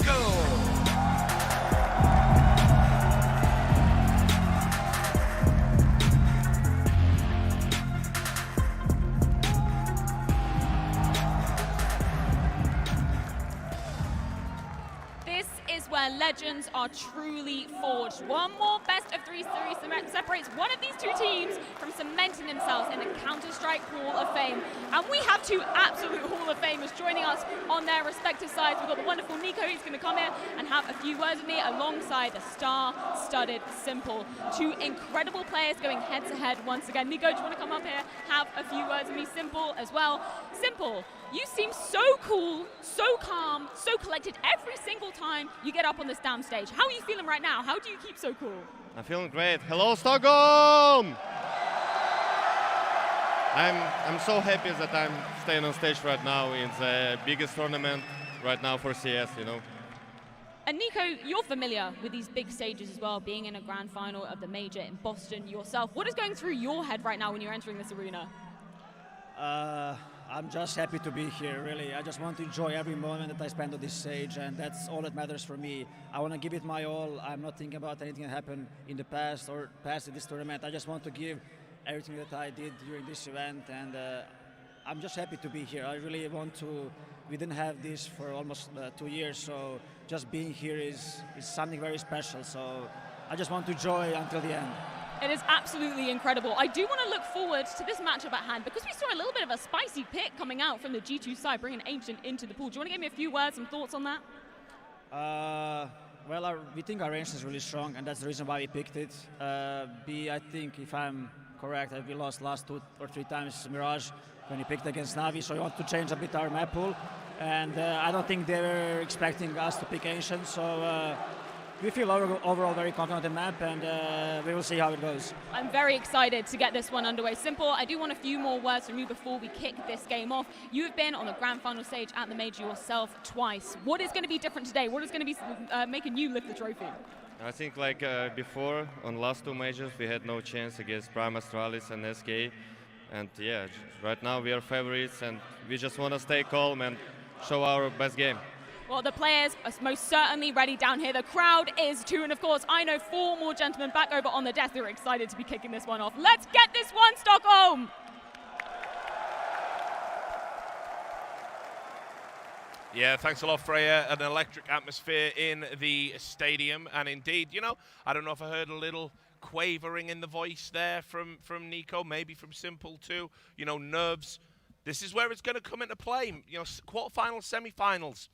Nico. Where legends are truly forged. One more best of 3 series separates one of these two teams from cementing themselves in the Counter-Strike Hall of Fame. And we have two absolute Hall of Famers joining us on their respective sides. We've got the wonderful Nico, who's going to come here and have a few words with me alongside the star-studded Simple. Two incredible players going head-to-head once again. Nico, do you want to come up here, have a few words with me? Simple as well. Simple, you seem so cool, so calm, so collected every single time you get up on this damn stage. How are you feeling right now? How do you keep so cool? I'm feeling great. Hello, Stockholm! I'm so happy that I'm staying on stage right now in the biggest tournament right now for CS, you know. And Nico, you're familiar with these big stages as well, being in a grand final of the Major in Boston yourself. What is going through your head right now when you're entering this arena? I'm just happy to be here, really. I just want to enjoy every moment that I spend on this stage, and that's all that matters for me. I want to give it my all. I'm not thinking about anything that happened in the past or past in this tournament. I just want to give everything that I did during this event, and I'm just happy to be here. I really want to. We didn't have this for almost 2 years, so just being here is something very special. So I just want to enjoy until the end. It is absolutely incredible. I do want to look forward to this matchup at hand because we saw a little bit of a spicy pick coming out from the G2 side, bringing Ancient into the pool. Do you want to give me a few words, some thoughts on that? Well, we think our range is really strong, and that's the reason why we picked it. B, I think, if I'm correct, we lost last 2 or 3 times Mirage when we picked against NAVI, so we want to change a bit our map pool. And I don't think they were expecting us to pick Ancient, so we feel overall very confident in the map, and we will see how it goes. I'm very excited to get this one underway. Simple, I do want a few more words from you before we kick this game off. You have been on the grand final stage at the Major yourself twice. What is going to be different today? What is going to be making you lift the trophy? I think like before, on last 2 majors, we had no chance against Prime Astralis and SK. And yeah, right now we are favorites, and we just want to stay calm and show our best game. Well, the players are most certainly ready down here. The crowd is too, and of course, I know 4 more gentlemen back over on the desk who are excited to be kicking this one off. Let's get this one, Stockholm! Yeah, thanks a lot, Freya. An electric atmosphere in the stadium, and indeed, you know, I don't know if I heard a little quavering in the voice there from Nico, maybe from Simple too. You know, nerves. This is where it's going to come into play. You know, quarterfinals, semi-finals.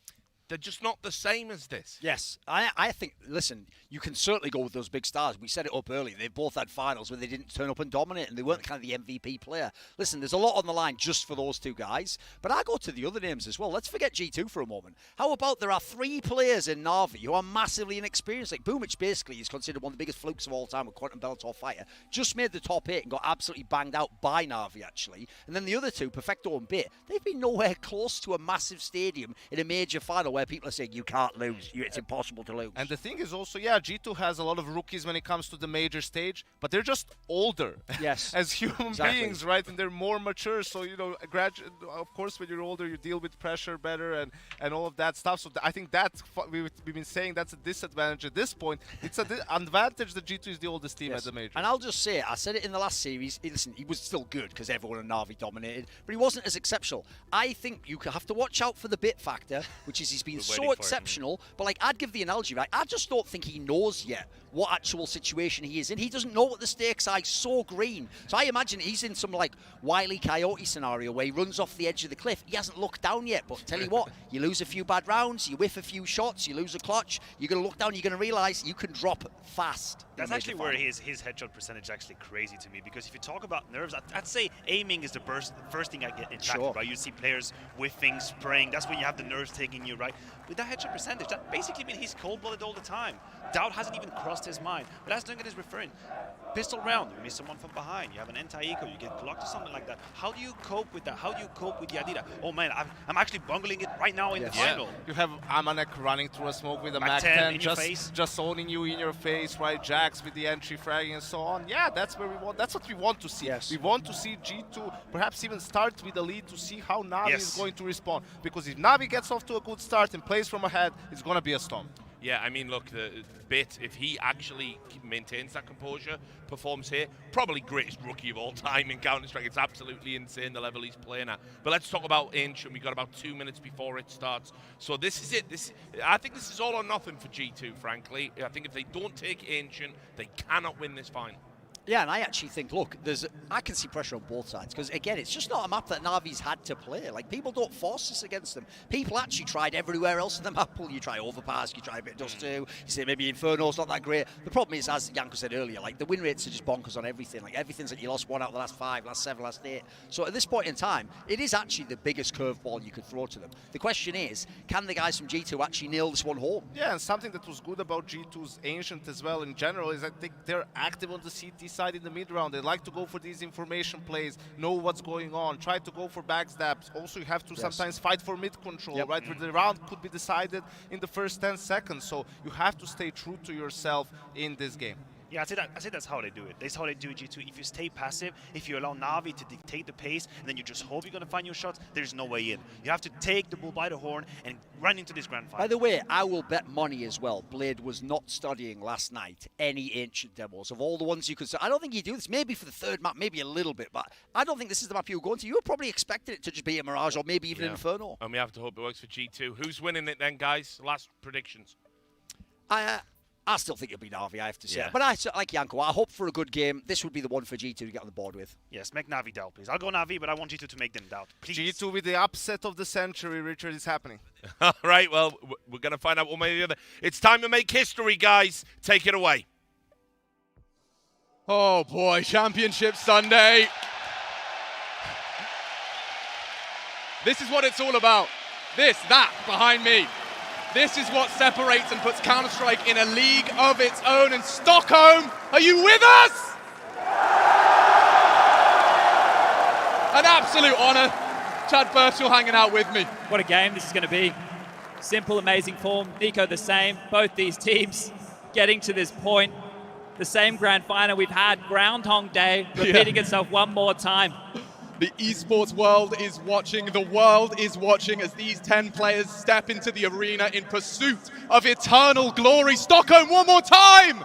They're just not the same as this. Yes, I think, listen, you can certainly go with those big stars. We said it up early. They've both had finals where they didn't turn up and dominate, and they weren't kind of the MVP player. Listen, there's a lot on the line just for those 2 guys, but I go to the other names as well. Let's forget G2 for a moment. How about there are 3 players in NAVI who are massively inexperienced? Like Boomich basically is considered one of the biggest flukes of all time with Quantum Bellator Fighter. Just made the top 8 and got absolutely banged out by NAVI, actually. And then the other 2, Perfecto and Bit, they've been nowhere close to a massive stadium in a major final where people are saying, you can't lose. It's impossible to lose. And the thing is also, yeah, G2 has a lot of rookies when it comes to the major stage, but they're just older. Yes. As human beings, right? And they're more mature. So, you know, of course, when you're older, you deal with pressure better and all of that stuff. So I think that's we've been saying that's a disadvantage at this point. It's an advantage that G2 is the oldest team at the major. And I'll just say, I said it in the last series. Listen, he was still good because everyone in NAVI dominated, but he wasn't as exceptional. I think you have to watch out for the bit factor, which is he's been so exceptional. But like, I'd give the analogy, right? I just don't think he knows yet what actual situation he is in. He doesn't know what the stakes are. He's so green. So I imagine he's in some like Wile E. Coyote scenario where he runs off the edge of the cliff. He hasn't looked down yet, but tell you what, you lose a few bad rounds, you whiff a few shots, you lose a clutch, you're going to look down, you're going to realize you can drop fast. That's actually where his headshot percentage is actually crazy to me, because if you talk about nerves, I'd say aiming is the first thing I get impacted, right? You see players whiffing, spraying, that's when you have the nerves taking you, right? With that headshot percentage, that basically means he's cold-blooded all the time. Doubt hasn't even crossed his mind. But as Duncan is referring, pistol round, you miss someone from behind, you have an anti-eco, you get blocked or something like that. How do you cope with that? How do you cope with the idea that, oh man, I'm actually bungling it right now in the final? You have Amanek running through a smoke with a Mac Mac 10, in just owning you in your face, right? Jax with the entry fragging and so on. Yeah, that's where we want. That's what we want to see. Yes. We want to see G2 perhaps even start with the lead to see how Navi is going to respond. Because if Navi gets off to a good start and plays from ahead, it's going to be a storm. Yeah, I mean, look, the Bit, if he actually maintains that composure, performs here, probably greatest rookie of all time in Counter-Strike. It's absolutely insane the level he's playing at. But let's talk about Ancient. We've got about 2 minutes before it starts. So this is it. I think this is all or nothing for G2, frankly. I think if they don't take Ancient, they cannot win this final. Yeah, and I actually think, look, I can see pressure on both sides, because again, it's just not a map that Navi's had to play. Like, people don't force this against them. People actually tried everywhere else in the map. You try Overpass, you try a bit of Dust 2, you say maybe Inferno's not that great. The problem is, as Janko said earlier, like, the win rates are just bonkers on everything. Like, everything's like you lost 1 out of the last 5, last 7, last 8. So at this point in time, it is actually the biggest curveball you could throw to them. The question is, can the guys from G2 actually nail this one home? Yeah, and something that was good about G2's Ancient as well in general is I think they're active on the CT side in the mid round. They like to go for these information plays, know what's going on, try to go for backstabs. Also, you have to sometimes fight for mid control, right? Where the round could be decided in the first 10 seconds. So you have to stay true to yourself in this game. Yeah, I say that's how they do it. That's how they do G2. If you stay passive, if you allow Navi to dictate the pace, and then you just hope you're going to find your shots, there's no way in. You have to take the bull by the horn and run into this grand final. By the way, I will bet money as well. Blade was not studying last night any Ancient demos. Of all the ones you could say, I don't think you do this. Maybe for the third map, maybe a little bit, but I don't think this is the map you were going to. You were probably expecting it to just be a Mirage or maybe even Inferno. And we have to hope it works for G2. Who's winning it then, guys? Last predictions. I still think it'll be Navi, I have to say. But like Janko, I hope for a good game. This would be the one for G2 to get on the board with. Yes, make Navi doubt, please. I'll go Navi, but I want G2 to make them doubt, please. G2 with the upset of the century, Richard, is happening. All right, well, we're going to find out one way or the other. It's time to make history, guys. Take it away. Oh, boy. Championship Sunday. This is what it's all about. That behind me. This is what separates and puts Counter-Strike in a league of its own. And Stockholm, are you with us? An absolute honor. Chad Birchall hanging out with me. What a game this is going to be. Simple, amazing form. Nico the same. Both these teams getting to this point. The same grand final we've had. Groundhog Day repeating itself one more time. The esports world is watching. The world is watching as these 10 players step into the arena in pursuit of eternal glory. Stockholm, one more time!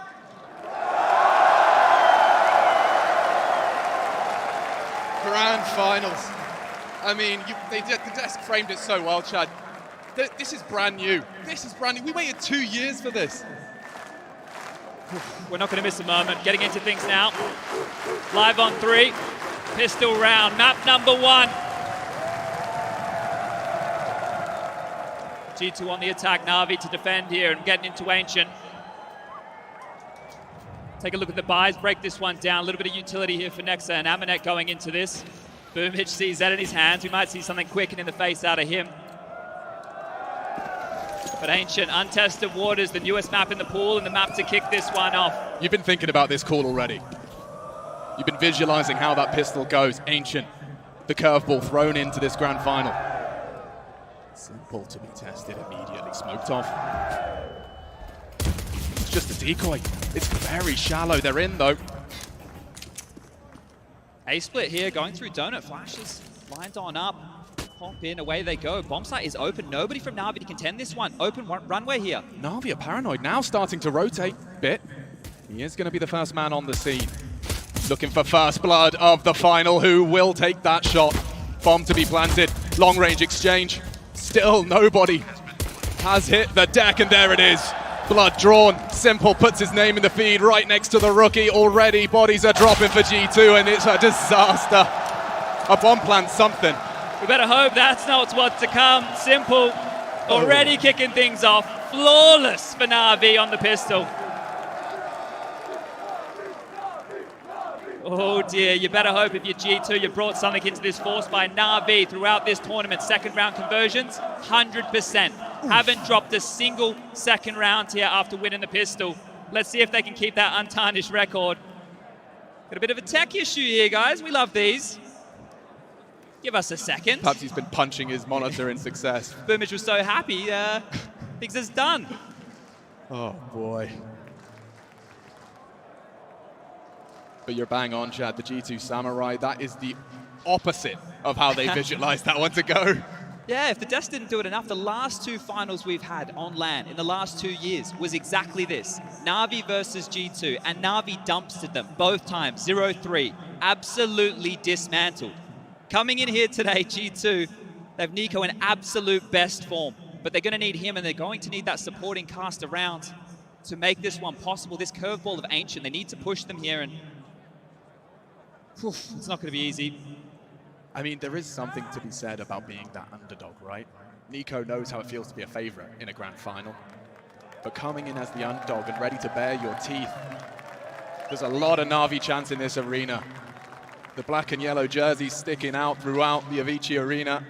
Grand finals. I mean, they just framed it so well, Chad. This is brand new. This is brand new. We waited 2 years for this. We're not going to miss a moment. Getting into things now. Live on 3. Pistol round, map number 1. G2 on the attack, Navi to defend here and getting into Ancient. Take a look at the buys, break this one down. A little bit of utility here for Nexa and Amanek going into this. Boomich sees that in his hands. We might see something quick and in the face out of him. But Ancient, untested waters, the newest map in the pool and the map to kick this one off. You've been thinking about this call already. You've been visualizing how that pistol goes. Ancient, the curveball thrown into this grand final. Simple to be tested, immediately smoked off. It's just a decoy. It's very shallow. They're in though. A-split here, going through donut flashes, lined on up. Pop in, away they go. Bomb site is open. Nobody from Navi to contend this one. Open runway here. Navi are paranoid now, starting to rotate. Bit. He is going to be the first man on the scene. Looking for first blood of the final. Who will take that shot? Bomb to be planted. Long range exchange. Still nobody has hit the deck, and there it is. Blood drawn. Simple puts his name in the feed right next to the rookie. Already bodies are dropping for G2, and it's a disaster. A bomb plant something. We better hope that's not what's to come. Simple already kicking things off. Flawless for Navi on the pistol. Oh dear, you better hope if you're G2 you brought something into this force by Navi throughout this tournament. Second round conversions, 100%. Haven't dropped a single second round here after winning the pistol. Let's see if they can keep that untarnished record. Got a bit of a tech issue here, guys. We love these. Give us a second. Perhaps he's been punching his monitor in success. Boomage was so happy, thinks it's done. Oh, boy. But you're bang on, Chad. The G2 Samurai, that is the opposite of how they visualized that one to go. Yeah, if the Deaths didn't do it enough, the last 2 finals we've had on LAN in the last 2 years was exactly this. NAVI versus G2, and NAVI dumpstered them both times, 0-3. Absolutely dismantled. Coming in here today, G2, they have Nico in absolute best form, but they're going to need him, and they're going to need that supporting cast around to make this one possible. This curveball of Ancient, they need to push them here, and it's not going to be easy. I mean, there is something to be said about being that underdog, right? Nico knows how it feels to be a favorite in a grand final. But coming in as the underdog and ready to bare your teeth, there's a lot of Na'Vi chance in this arena. The black and yellow jerseys sticking out throughout the Avicii arena.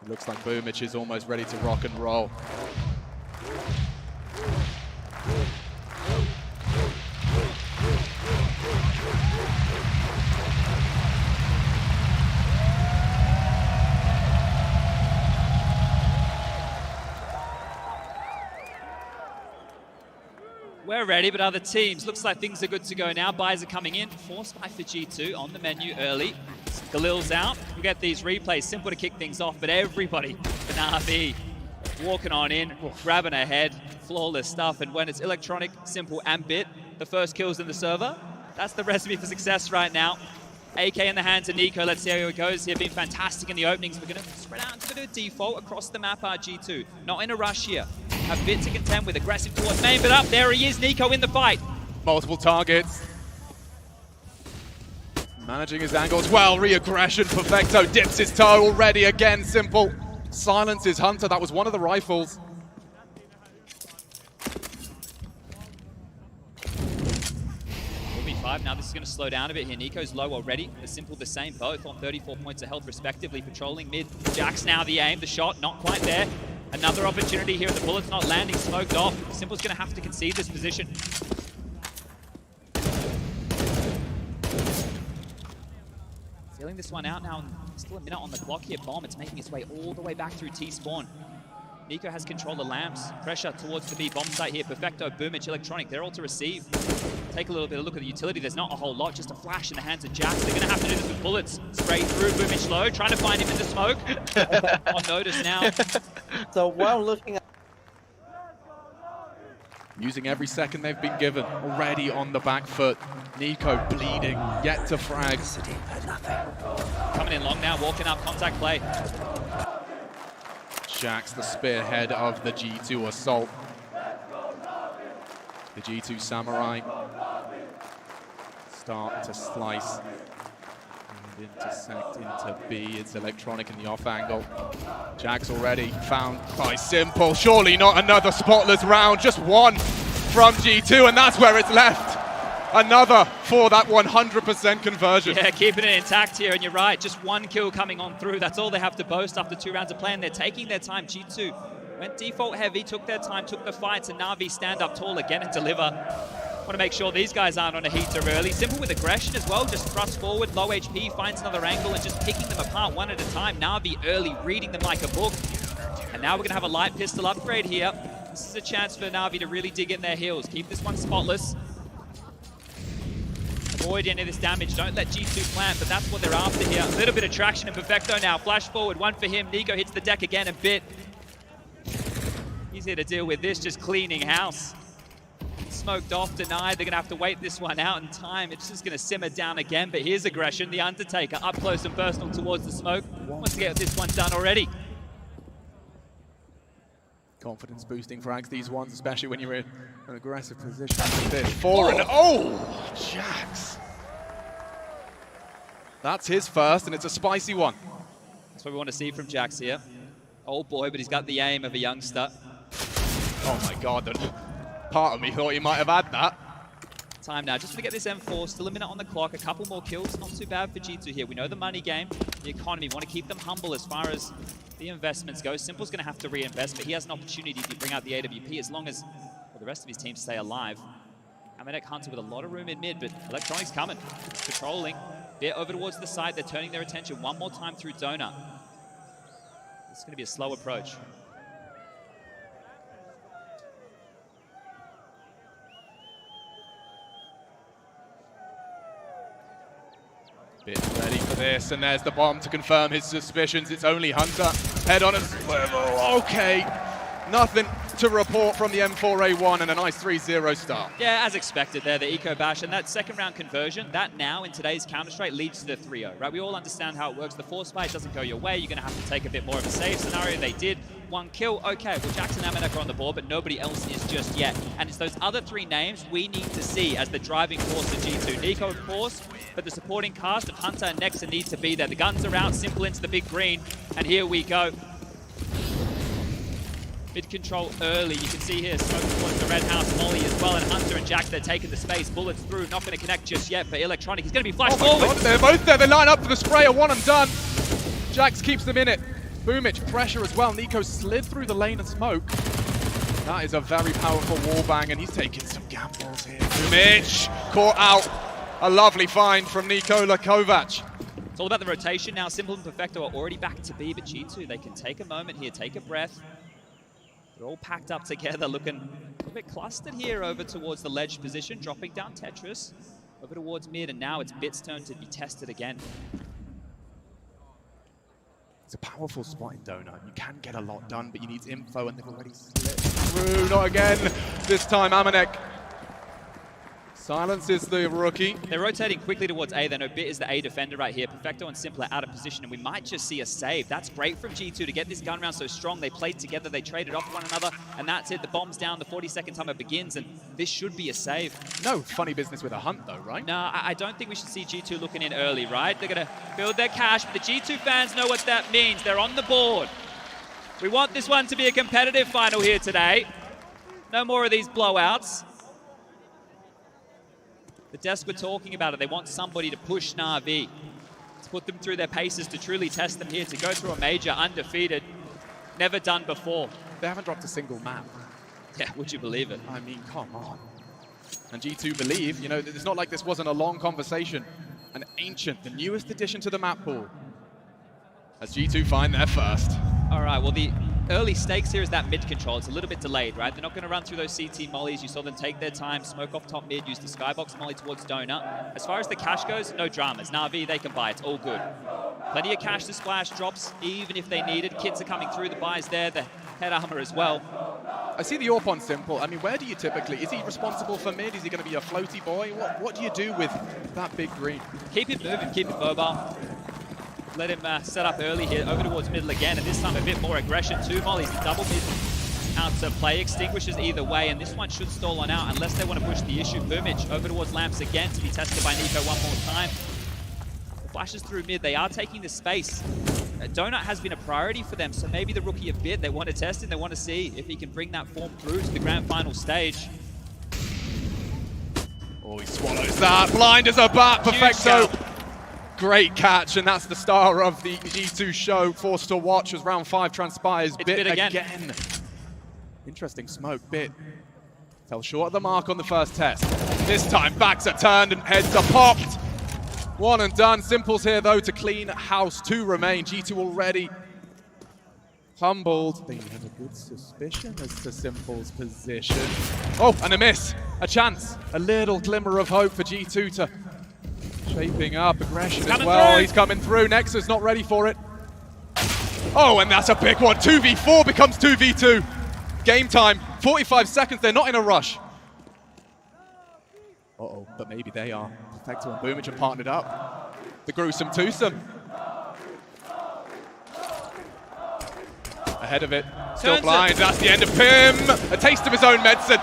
It looks like Boomich is almost ready to rock and roll. We're ready, but other teams, looks like things are good to go now. Buys are coming in. Force buy for G2 on the menu early. Galil's out. We get these replays, simple to kick things off, but everybody, the NAVI, walking on in, grabbing ahead, flawless stuff. And when it's electronic, simple, and bit, the first kills in the server, that's the recipe for success right now. AK in the hands of Nico. Let's see how it goes here. Been fantastic in the openings. We're going to spread out into a bit of default across the map, G2. Not in a rush here. A bit to contend with, aggressive towards main, but up there he is, Nico in the fight. Multiple targets. Managing his angles well, re-aggression. Perfecto dips his toe already again, simple. Silences Hunter, that was one of the rifles. Now this is going to slow down a bit here. Nico's low already. The simple the same, both on 34 points of health respectively. Patrolling mid. Jack's now the aim, the shot, not quite there. Another opportunity here, and the bullet's not landing, smoked off. Simple's going to have to concede this position. Feeling this one out now, still a minute on the clock here. Bomb, it's making its way all the way back through T-spawn. Nico has control of lamps. Pressure towards the B bomb site here. Perfecto, Boomich, Electronic, they're all to receive. Take a little bit of a look at the utility. There's not a whole lot, just a flash in the hands of Jack. They're going to have to do this with bullets. Straight through, Boomich low, trying to find him in the smoke. On notice now. So while looking at... Using every second they've been given. Already on the back foot. Nico bleeding, yet to frag. Coming in long now, walking up, contact play. Jack's the spearhead of the G2 assault. The G2 Samurai start to slice and intersect into B. It's Electronic in the off angle. Jack's already found by Simple. Surely not another spotless round, just one from G2, and that's where it's left. Another for that 100% conversion. Yeah, keeping it intact here, and you're right. Just one kill coming on through. That's all they have to boast after 2 rounds of play, and they're taking their time. G2 went default heavy, took their time, took the fights, and NAVI stand up tall again and deliver. Want to make sure these guys aren't on a heater early. Simple with aggression as well, just thrust forward, low HP, finds another angle, and just picking them apart one at a time. NAVI early, reading them like a book. And now we're going to have a light pistol upgrade here. This is a chance for NAVI to really dig in their heels. Keep this one spotless. Avoid any of this damage. Don't let G2 plant, but that's what they're after here. A little bit of traction and Perfecto now. Flash forward, one for him. Nico hits the deck again and bit. He's here to deal with this, just cleaning house. Smoked off, denied. They're going to have to wait this one out in time. It's just going to simmer down again, but here's aggression. The Undertaker up close and personal towards the smoke. Wants to get this one done already. Confidence boosting frags, these ones, especially when you're in an aggressive position like this. Jax. That's his first, and it's a spicy one. That's what we want to see from Jax here. Old boy, but he's got the aim of a youngster. Oh my God, part of me thought he might have had that. Time now, just to get this M4, still a minute on the clock, a couple more kills, not too bad for G2 here. We know the money game, the economy, want to keep them humble as far as the investments go. Simple's going to have to reinvest, but he has an opportunity to bring out the AWP as long as for the rest of his team to stay alive. Amanek Hunter with a lot of room in mid, but Electronic's coming. Patrolling. Bit over towards the side. They're turning their attention one more time through Donut. It's going to be a slow approach. Bit ready for this, and there's the bomb to confirm his suspicions. It's only Hunter. Head on a swivel. Okay. Nothing to report from the M4A1 and a nice 3-0 start. Yeah, as expected there, the Eco Bash, and that second round conversion, that now in today's Counter-Strike leads to the 3-0, right? We all understand how it works. The force fight doesn't go your way. You're going to have to take a bit more of a safe scenario. They did. 1 kill, okay. Well, Jackson and Amanek are on the board, but nobody else is just yet. And it's those other 3 names we need to see as the driving force of G2. Nico, of course, but the supporting cast of Hunter and Nexa need to be there. The guns are out, Simple into the big green, and here we go. Mid control early. You can see here smoke towards the red house, Molly as well, and Hunter and Jack, they're taking the space. Bullets through, not going to connect just yet, but Electronic, he's going to be flashed forward. God, they're both there. They line up for the sprayer, one and done. Jax keeps them in it. Boomich, pressure as well. Nico slid through the lane of smoke. That is a very powerful wallbang, and he's taking some gambles here. Boomich caught out. A lovely find from Nikola Kovac. It's all about the rotation now. Simple and Perfecto are already back to B, but G2, they can take a moment here, take a breath. They're all packed up together, looking a little bit clustered here over towards the ledge position, dropping down Tetris over towards mid, and now it's Bit's turn to be tested again. It's a powerful spot in Donut. You can get a lot done, but you need info, and they've already slipped through. Not again. This time, Amanek silences the rookie. They're rotating quickly towards A. They know Bit is the A defender right here. Perfecto and Simple are out of position, and we might just see a save. That's great from G2 to get this gun round so strong. They played together, they traded off one another, and that's it. The bomb's down, the 42nd timer begins, and this should be a save. No funny business with a hunt, though, right? No, I don't think we should see G2 looking in early, right? They're going to build their cash, but the G2 fans know what that means. They're on the board. We want this one to be a competitive final here today. No more of these blowouts. The desk were talking about it. They want somebody to push NAVI, to put them through their paces, to truly test them here, to go through a major undefeated, never done before. They haven't dropped a single map. Yeah, would you believe it? I mean, come on. And G2 believe, you know, it's not like this wasn't a long conversation. An ancient, the newest addition to the map pool. As G2 find their first. All right, well, the early stakes here is that mid control. It's a little bit delayed, right? They're not going to run through those CT mollies. You saw them take their time, smoke off top mid, use the skybox molly towards Donut. As far as the cash goes, no dramas. Na'Vi, they can buy. It's all good. Plenty of cash to splash, drops, even if they need it. Kits are coming through, the buys there, the head armor as well. I see the AWP on Simple. I mean, where do you typically, is he responsible for mid? Is he going to be a floaty boy? What do you do with that big green? Keep it moving, keep it mobile. Let him set up early here, over towards middle again, and this time a bit more aggression. 2 mollies, double mid out to play. Extinguishes either way, and this one should stall on out unless they want to push the issue. Boomich over towards Lamps again to be tested by Nico one more time. The flashes through mid, they are taking the space. Donut has been a priority for them, so maybe the rookie a bit. They want to test him, they want to see if he can bring that form through to the grand final stage. Oh, he swallows that. Blind as a bat, Perfecto. Great catch, and that's the star of the G2 show. Forced to watch as round 5 transpires. Bit again. Interesting smoke. Bit fell short of the mark on the first test. This time, backs are turned and heads are popped. 1 and done. Simple's here, though, to clean house. 2 remain. G2 already humbled. They have a good suspicion as to Simple's position. Oh, and a miss. A chance. A little glimmer of hope for G2 to shaping up. Aggression as well. He's coming through. Nexa's not ready for it. Oh, and that's a big one. 2v4 becomes 2v2. Game time. 45 seconds. They're not in a rush. Uh-oh, but maybe they are. Perfecto and Boomich have partnered up. The gruesome twosome. Ahead of it. Still blind. That's the end of him. A taste of his own medicine.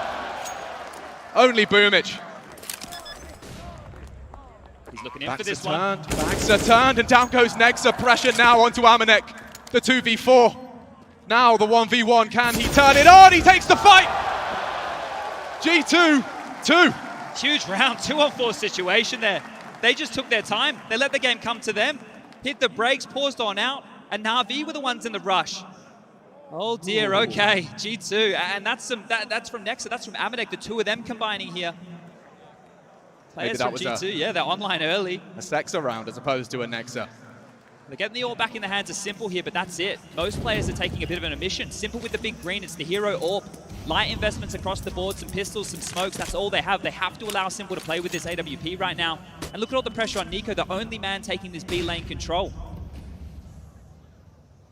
Only Boomich. He's looking in for this one. Backs are turned, and down goes Nexa. Pressure now onto Amanek. The 2v4. Now the 1v1. Can he turn it on? He takes the fight. G2, 2. Huge round, 2-on-4 situation there. They just took their time. They let the game come to them. Hit the brakes, paused on out, and Na'Vi were the ones in the rush. Oh dear, okay, G2, and that's from Nexa, that's from Amanek, the two of them combining here. Players from G2, yeah, they're online early. A Sexa round as opposed to a Nexa. They're getting the AWP back in the hands of Simple here, but that's it. Most players are taking a bit of an omission. Simple with the big green, it's the hero AWP. Light investments across the board, some pistols, some smokes, that's all they have. They have to allow Simple to play with this AWP right now. And look at all the pressure on Nico, the only man taking this B lane control.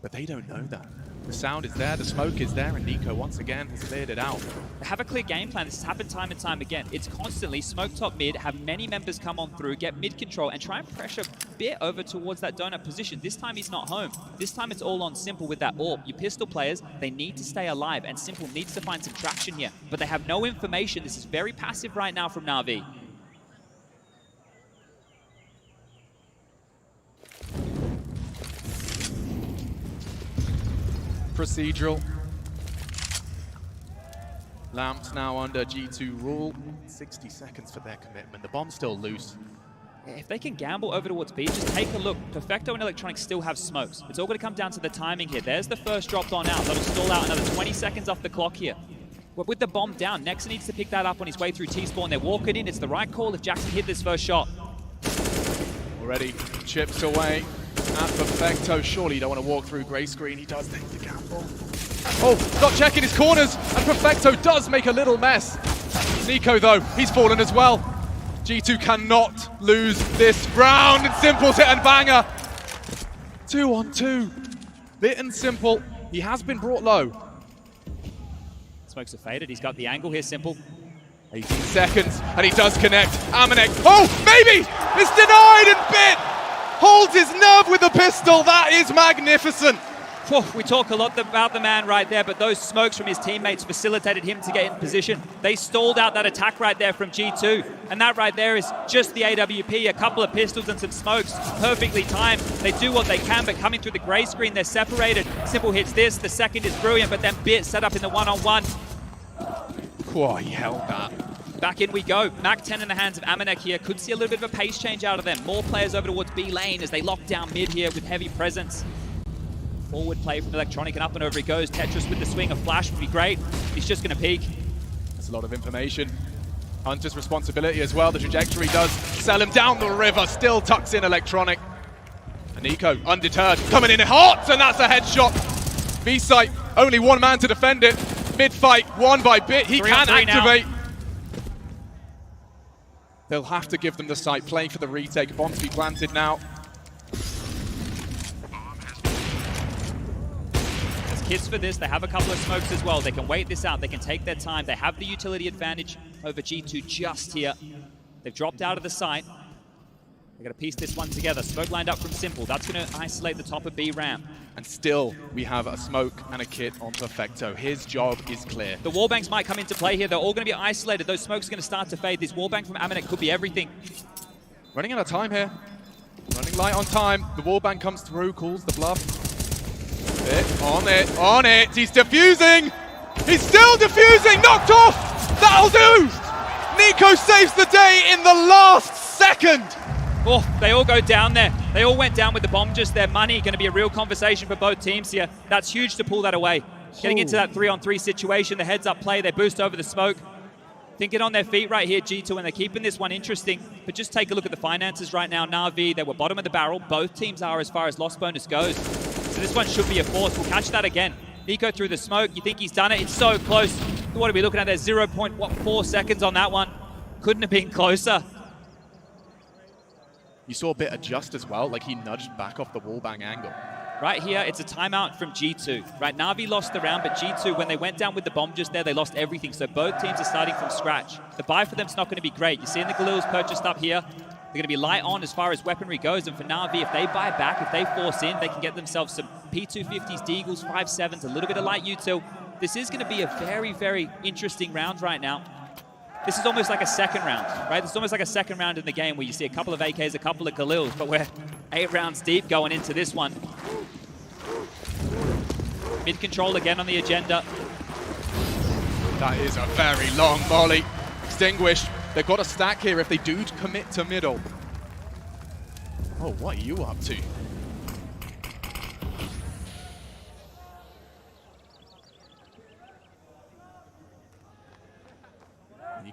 But they don't know that. The sound is there, the smoke is there, and Nico once again has cleared it out. They have a clear game plan. This has happened time and time again. It's constantly smoke top mid, have many members come on through, get mid control, and try and pressure a bit over towards that donut position. This time he's not home. This time it's all on Simple with that AWP. Your pistol players, they need to stay alive, and Simple needs to find some traction here. But they have no information. This is very passive right now from NAVI. Procedural. Lamps now under G2 rule. 60 seconds for their commitment. The bomb's still loose. If they can gamble over towards B, just take a look. Perfecto and Electronic still have smokes. It's all going to come down to the timing here. There's the first drop on out. That'll stall out another 20 seconds off the clock here. But with the bomb down, Nexa needs to pick that up on his way through T-spawn. They're walking in. It's the right call if Jackson hit this first shot. Already chips away at Perfecto. Surely you don't want to walk through grey screen. He does take the gamble. Oh, not checking his corners. And Perfecto does make a little mess. Nico, though, he's fallen as well. G2 cannot lose this round. And Simple's hit and banger. 2 on 2. Bit and Simple. He has been brought low. Smokes are faded. He's got the angle here, Simple. 18 seconds, and he does connect. Amanek, oh, maybe! It's denied, and Bit holds his nerve with a pistol. That is magnificent. We talk a lot about the man right there, but those smokes from his teammates facilitated him to get in position. They stalled out that attack right there from G2, and that right there is just the AWP, a couple of pistols and some smokes, perfectly timed. They do what they can, but coming through the grey screen, they're separated. Simple hits this, the second is brilliant, but then Bit set up in the one-on-one. Whoa, he held that. Back in we go. Mac 10 in the hands of Amanek here. Could see a little bit of a pace change out of them. More players over towards B lane as they lock down mid here with heavy presence. Forward play from Electronic, and up and over he goes. Tetris with the swing. A flash would be great. He's just going to peek. That's a lot of information. Hunter's responsibility as well. The trajectory does sell him down the river. Still tucks in Electronic. And Nico, undeterred, coming in hot, and that's a headshot. B-site, only one man to defend it. Mid-fight, won by Bit. He can activate. Now. They'll have to give them the site, playing for the retake. Bomb to be planted now. There's kids for this. They have a couple of smokes as well. They can wait this out. They can take their time. They have the utility advantage over G2 just here. They've dropped out of the site. They're going to piece this one together. Smoke lined up from Simple. That's going to isolate the top of B ramp. And still, we have a smoke and a kit on Perfecto. His job is clear. The wallbangs might come into play here. They're all going to be isolated. Those smokes are going to start to fade. This wallbang from Amanek could be everything. Running out of time here. Running light on time. The wallbang comes through, calls the bluff. On it. He's defusing. He's still defusing. Knocked off. That'll do. Nico saves the day in the last second. Oh, they all go down there. They all went down with the bomb just there. Money going to be a real conversation for both teams here. That's huge to pull that away. Getting into that 3-on-3 situation, the heads-up play, they boost over the smoke. Thinking on their feet right here, G2, and they're keeping this one interesting. But just take a look at the finances right now. NAVI, they were bottom of the barrel. Both teams are as far as loss bonus goes. So this one should be a force. We'll catch that again. Nico through the smoke. You think he's done it? It's so close. What are we looking at there? 0.4 seconds on that one. Couldn't have been closer. You saw a bit adjust as well, like he nudged back off the wallbang angle. Right here, it's a timeout from G2. Right, NAVI lost the round, but G2, when they went down with the bomb just there, they lost everything. So both teams are starting from scratch. The buy for them is not going to be great. You're seeing the Galil's purchased up here. They're going to be light on as far as weaponry goes. And for NAVI, if they buy back, if they force in, they can get themselves some P250s, Deagles, 5.7s, a little bit of light util. This is going to be a very, very interesting round right now. This is almost like a second round, right? This is almost like a second round in the game where you see a couple of AKs, a couple of Galils, but we're 8 rounds deep going into this one. Mid-control again on the agenda. That is a very long volley. Extinguished. They've got a stack here if they do commit to middle. Oh, what are you up to?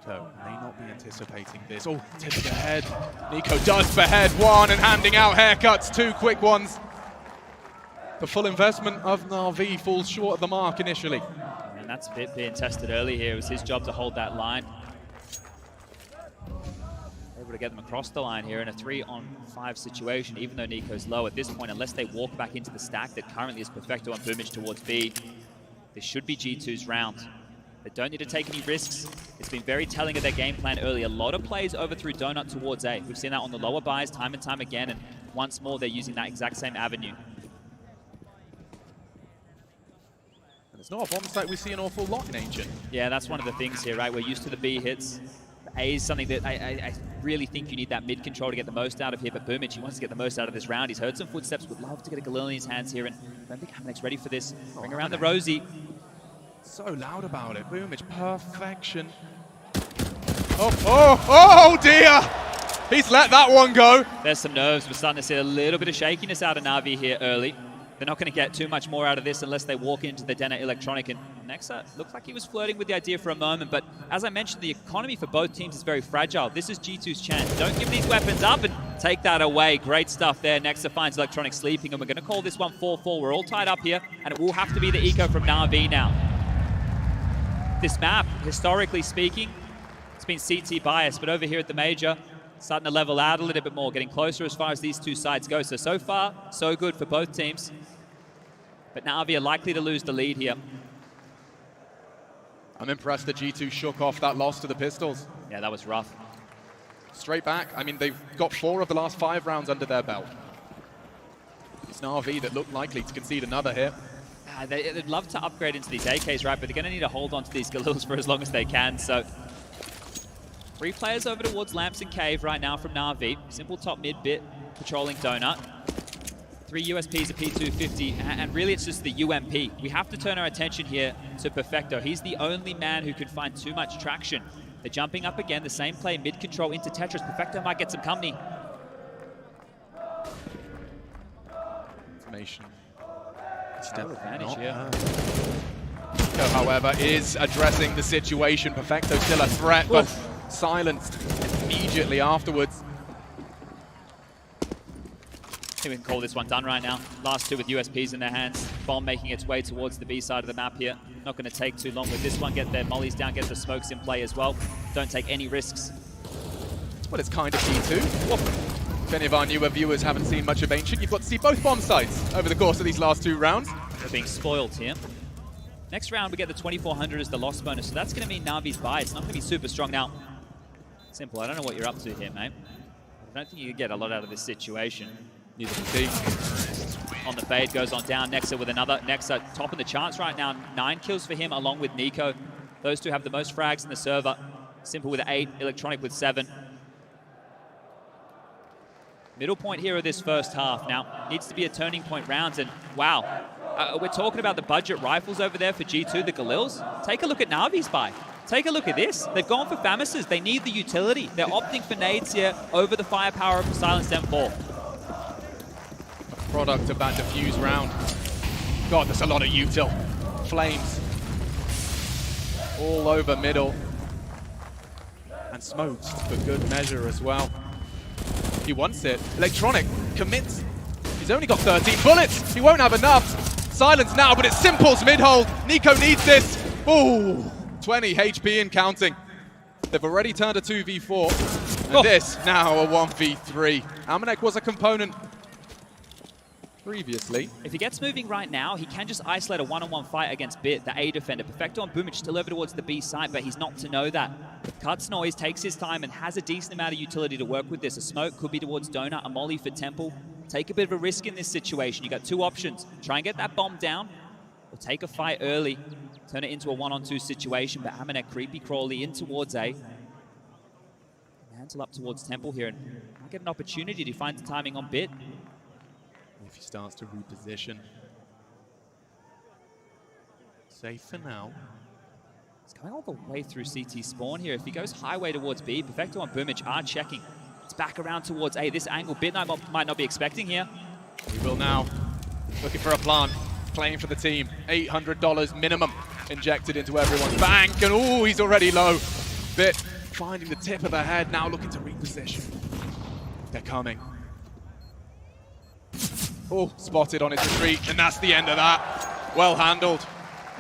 Nico may not be anticipating this. Oh, tipping ahead. Nico does behead one and handing out haircuts, 2 quick ones. The full investment of NAVI falls short of the mark initially. And that's Bit being tested early here. It was his job to hold that line. Able to get them across the line here in a 3-on-5 situation, even though Nico's low at this point, unless they walk back into the stack that currently is Perfecto and Boomich towards B. This should be G2's round. They don't need to take any risks. It's been very telling of their game plan early. A lot of plays over through Donut towards A. We've seen that on the lower buys time and time again, and once more they're using that exact same avenue. And it's not a bomb site we see an awful lot in Ancient. Yeah, that's one of the things here, right? We're used to the B hits. The A is something that I really think you need that mid control to get the most out of here, but Boomich, he wants to get the most out of this round. He's heard some footsteps, would love to get a Galil in his hands here, and I don't think Amanek's ready for this. Bring around the Rosie. So loud about it. Boomich, perfection. Oh dear! He's let that one go. There's some nerves. We're starting to see a little bit of shakiness out of Na'Vi here early. They're not going to get too much more out of this unless they walk into the Denner Electronic. And Nexa looked like he was flirting with the idea for a moment, but as I mentioned, the economy for both teams is very fragile. This is G2's chance. Don't give these weapons up and take that away. Great stuff there. Nexa finds Electronic sleeping, and we're going to call this one 4-4. We're all tied up here, and it will have to be the eco from Na'Vi now. This map, historically speaking, it's been CT biased, but over here at the Major, starting to level out a little bit more, getting closer as far as these two sides go. So far, so good for both teams. But Na'Vi are likely to lose the lead here. I'm impressed that G2 shook off that loss to the Pistols. Yeah, that was rough. Straight back. I mean, they've got 4 of the last 5 rounds under their belt. It's Na'Vi that look likely to concede another here. They'd love to upgrade into these AKs, right? But they're going to need to hold on to these Galils for as long as they can. So 3 players over towards Lamps and Cave right now from Na'Vi. Simple top mid bit patrolling Donut. 3 USPs, a P250, and really it's just the UMP. We have to turn our attention here to Perfecto. He's the only man who can find too much traction. They're jumping up again, the same play, mid-control into Tetris. Perfecto might get some company. Information. Step advantage here. Nico, however, is addressing the situation. Perfecto still a threat, but silenced immediately afterwards. I think we can call this one done right now. Last 2 with USPs in their hands. Bomb making its way towards the B side of the map here. Not going to take too long with this one. Get their mollies down, get the smokes in play as well. Don't take any risks. Well, it's kind of G2. If any of our newer viewers haven't seen much of Ancient, you've got to see both bomb sites over the course of these last 2 rounds. They're being spoiled here. Next round, we get the 2400 as the loss bonus, so that's going to mean Navi's buy. It's not going to be super strong now. Simple, I don't know what you're up to here, mate. I don't think you can get a lot out of this situation. Neither can see. On the fade, goes on down. Nexa with another. Nexa top of the charts right now. 9 kills for him along with Nico. Those 2 have the most frags in the server. Simple with 8, Electronic with 7. Middle point here of this first half. Now, needs to be a turning point rounds, and wow. We're talking about the budget rifles over there for G2, the Galils. Take a look at Navi's buy. Take a look at this. They've gone for Famises. They need the utility. They're opting for nades here over the firepower of the Silenced M4. Product of that diffuse round. God, there's a lot of util. Flames. All over middle. And smokes for good measure as well. He wants it. Electronic commits. He's only got 13 bullets. He won't have enough. Silence now, but it's Simple's mid-hold. Nico needs this. Ooh, 20 HP and counting. They've already turned a 2v4. And this now a 1v3. Amanek was a component previously. If he gets moving right now, he can just isolate a one-on-one fight against Bit, the A defender. Perfecto and Boomich still over towards the B side, but he's not to know that. Cuts noise, takes his time, and has a decent amount of utility to work with this. A smoke could be towards Donut, a molly for Temple. Take a bit of a risk in this situation. You got 2 options. Try and get that bomb down, or take a fight early. Turn it into a 1-on-2 situation, but Amanek creepy crawly in towards A. Mantle up towards Temple here, and might get an opportunity to find the timing on Bit. If he starts to reposition. Safe for now. He's going all the way through CT spawn here. If he goes highway towards B, Perfecto and Boomich are checking. It's back around towards A. This angle Bit might not be expecting here. He will now. Looking for a plant. Playing for the team. $800 minimum injected into everyone's bank. And oh, he's already low. Bit finding the tip of the head, now looking to reposition. They're coming. Oh, spotted on his retreat, and that's the end of that. Well handled.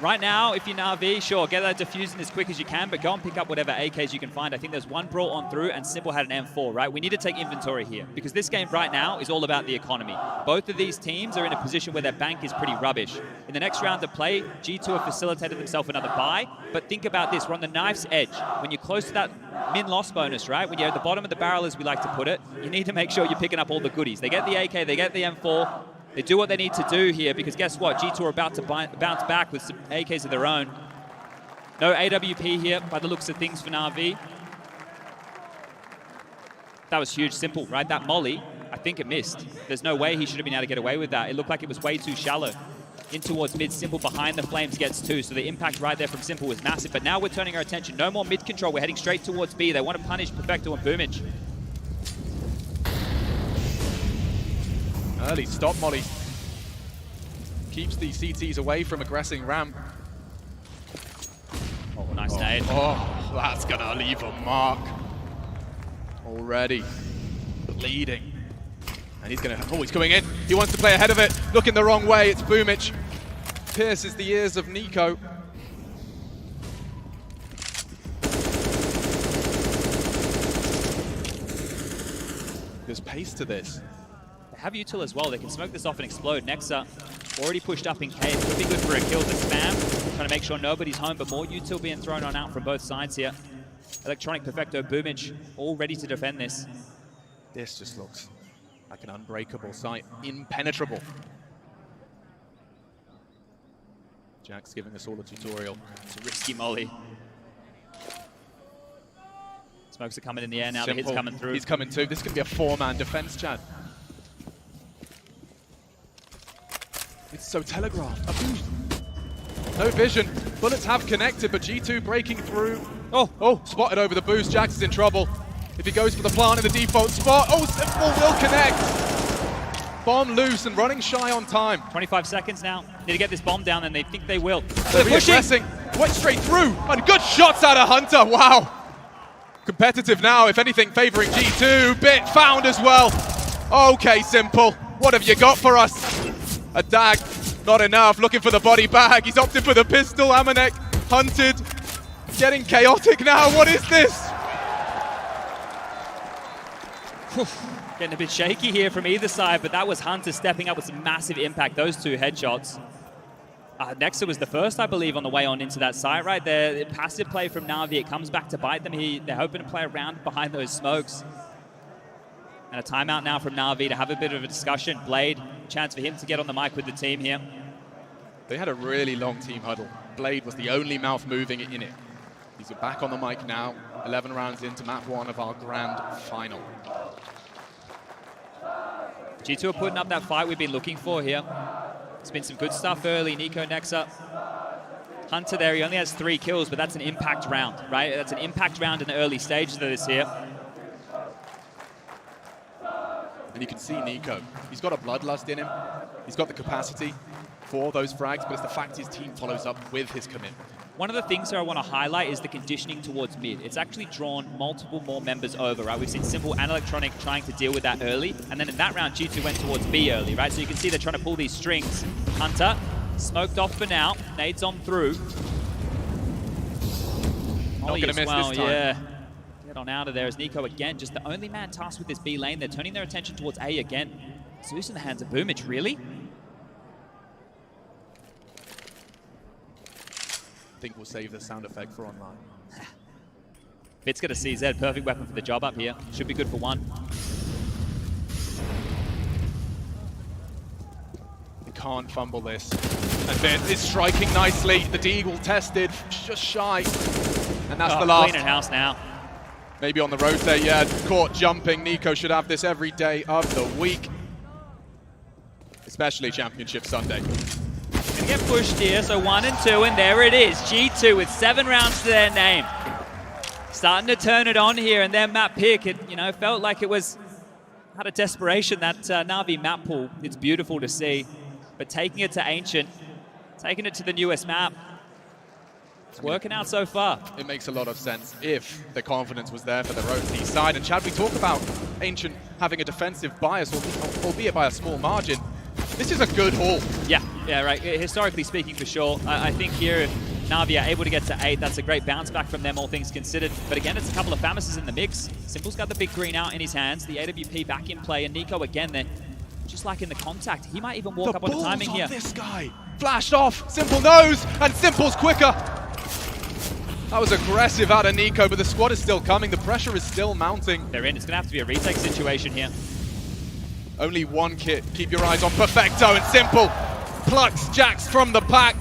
Right now, if you're NAVI, sure, get that diffusing as quick as you can, but go and pick up whatever AKs you can find. I think there's one brought on through, and Simple had an M4, right? We need to take inventory here, because this game right now is all about the economy. Both of these teams are in a position where their bank is pretty rubbish. In the next round of play, G2 have facilitated themselves another buy, but think about this, we're on the knife's edge. When you're close to that min-loss bonus, right? When you're at the bottom of the barrel, as we like to put it, you need to make sure you're picking up all the goodies. They get the AK, they get the M4, they do what they need to do here, because guess what? G2 are about to bounce back with some AKs of their own. No AWP here by the looks of things for NAVI. That was huge. Simple, right? That molly, I think it missed. There's no way he should have been able to get away with that. It looked like it was way too shallow. In towards mid, Simple behind the flames gets 2, so the impact right there from Simple was massive. But now we're turning our attention. No more mid control. We're heading straight towards B. They want to punish Perfecto and Boomage. Early stop molly. Keeps the CTs away from aggressing ramp. Oh, nice nade. Oh, that's gonna leave a mark. Already bleeding. And he's gonna, oh, he's coming in. He wants to play ahead of it. Looking the wrong way, it's Boomage. Pierces the ears of Nico. There's pace to this. Have util as well. They can smoke this off and explode. Nexa already pushed up in K. It could be good for a kill. The spam, trying to make sure nobody's home, but more util being thrown on out from both sides here. Electronic, Perfecto, Boomage, all ready to defend this. This just looks like an unbreakable site. Impenetrable. Jack's giving us all a tutorial. It's a risky molly. Smokes are coming in the air now. Simple. The hit's coming through. He's coming too. This can be a 4-man defense, Chad. It's so telegraphed. No vision. Bullets have connected, but G2 breaking through. Oh, spotted over the boost. Jax is in trouble. If he goes for the plant in the default spot, oh, Simple will connect. Bomb loose and running shy on time. 25 seconds now. Need to get this bomb down, and they think they will. They're pushing. Went straight through. And good shots out of Hunter. Wow. Competitive now, if anything, favoring G2. Bit found as well. Okay, Simple. What have you got for us? A dag, not enough. Looking for the body bag. He's opted for the pistol. Amanek hunted. Getting chaotic now. What is this? Getting a bit shaky here from either side, but that was Hunter stepping up with some massive impact. Those 2 headshots. Nexa was the first, I believe, on the way on into that site right there. Passive play from NAVI. It comes back to bite them. They're hoping to play around behind those smokes. And a timeout now from NAVI to have a bit of a discussion. Blade, chance for him to get on the mic with the team here. They had a really long team huddle. Blade was the only mouth moving in it. He's back on the mic now. 11 rounds into map 1 of our grand final. G2 are putting up that fight we've been looking for here. It's been some good stuff early. Nico, Nexa. Hunter there, he only has 3 kills, but that's an impact round, right? That's an impact round in the early stages of this here. And you can see Nico. He's got a bloodlust in him. He's got the capacity for those frags, but it's the fact his team follows up with his commitment. One of the things that I want to highlight is the conditioning towards mid. It's actually drawn multiple more members over, right? We've seen Simple and Electronic trying to deal with that early, and then in that round, G2 went towards B early, right? So you can see they're trying to pull these strings. Hunter, smoked off for now. Nades on through. Not going to miss this time. Yeah. Get on out of there as Nico again, just the only man tasked with this B lane. They're turning their attention towards A again. Zeus in the hands of Boomage, really? I think we'll save the sound effect for online. Bit's got a CZ, perfect weapon for the job up here. Should be good for 1. They can't fumble this. And Bit is striking nicely. The Deagle tested, just shy. And that's the last. Cleaning house now. Maybe on the rotate, yeah. Caught jumping. Nico should have this every day of the week. Especially Championship Sunday. Gonna get pushed here, so 1 and 2, and there it is. G2 with 7 rounds to their name. Starting to turn it on here, and their map pick, it felt like it was out of desperation, that NAVI map pool. It's beautiful to see, but taking it to Ancient, taking it to the newest map, It's working out so far. It makes a lot of sense if the confidence was there for the Roti side. And Chad, we talk about Ancient having a defensive bias, albeit by a small margin. This is a good haul. Yeah, right. Historically speaking, for sure. I think here, if NAVI are able to get to 8, that's a great bounce back from them, all things considered. But again, it's a couple of Famis's in the mix. Simple's got the big green out in his hands. The AWP back in play. And Nico, again, they're just like in the contact. He might even walk up on the timing here. This guy flashed off. Simple knows, and Simple's quicker. That was aggressive out of Nico, but the squad is still coming. The pressure is still mounting. They're in. It's going to have to be a retake situation here. Only one kit. Keep your eyes on Perfecto, and Simple plucks Jax from the pack.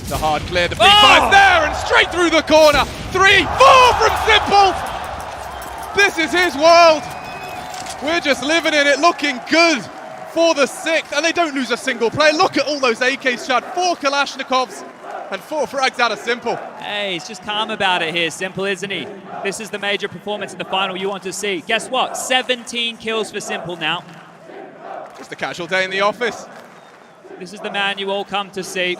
The hard clear. The B5 there, and straight through the corner. 3, 4 from Simple. This is his world. We're just living in it, looking good for the 6th, and they don't lose a single play. Look at all those AKs, Chad. 4 Kalashnikovs and 4 frags out of Simple. Hey, he's just calm about it here, Simple, isn't he? This is the major performance in the final you want to see. Guess what? 17 kills for Simple now. Just a casual day in the office. This is the man you all come to see,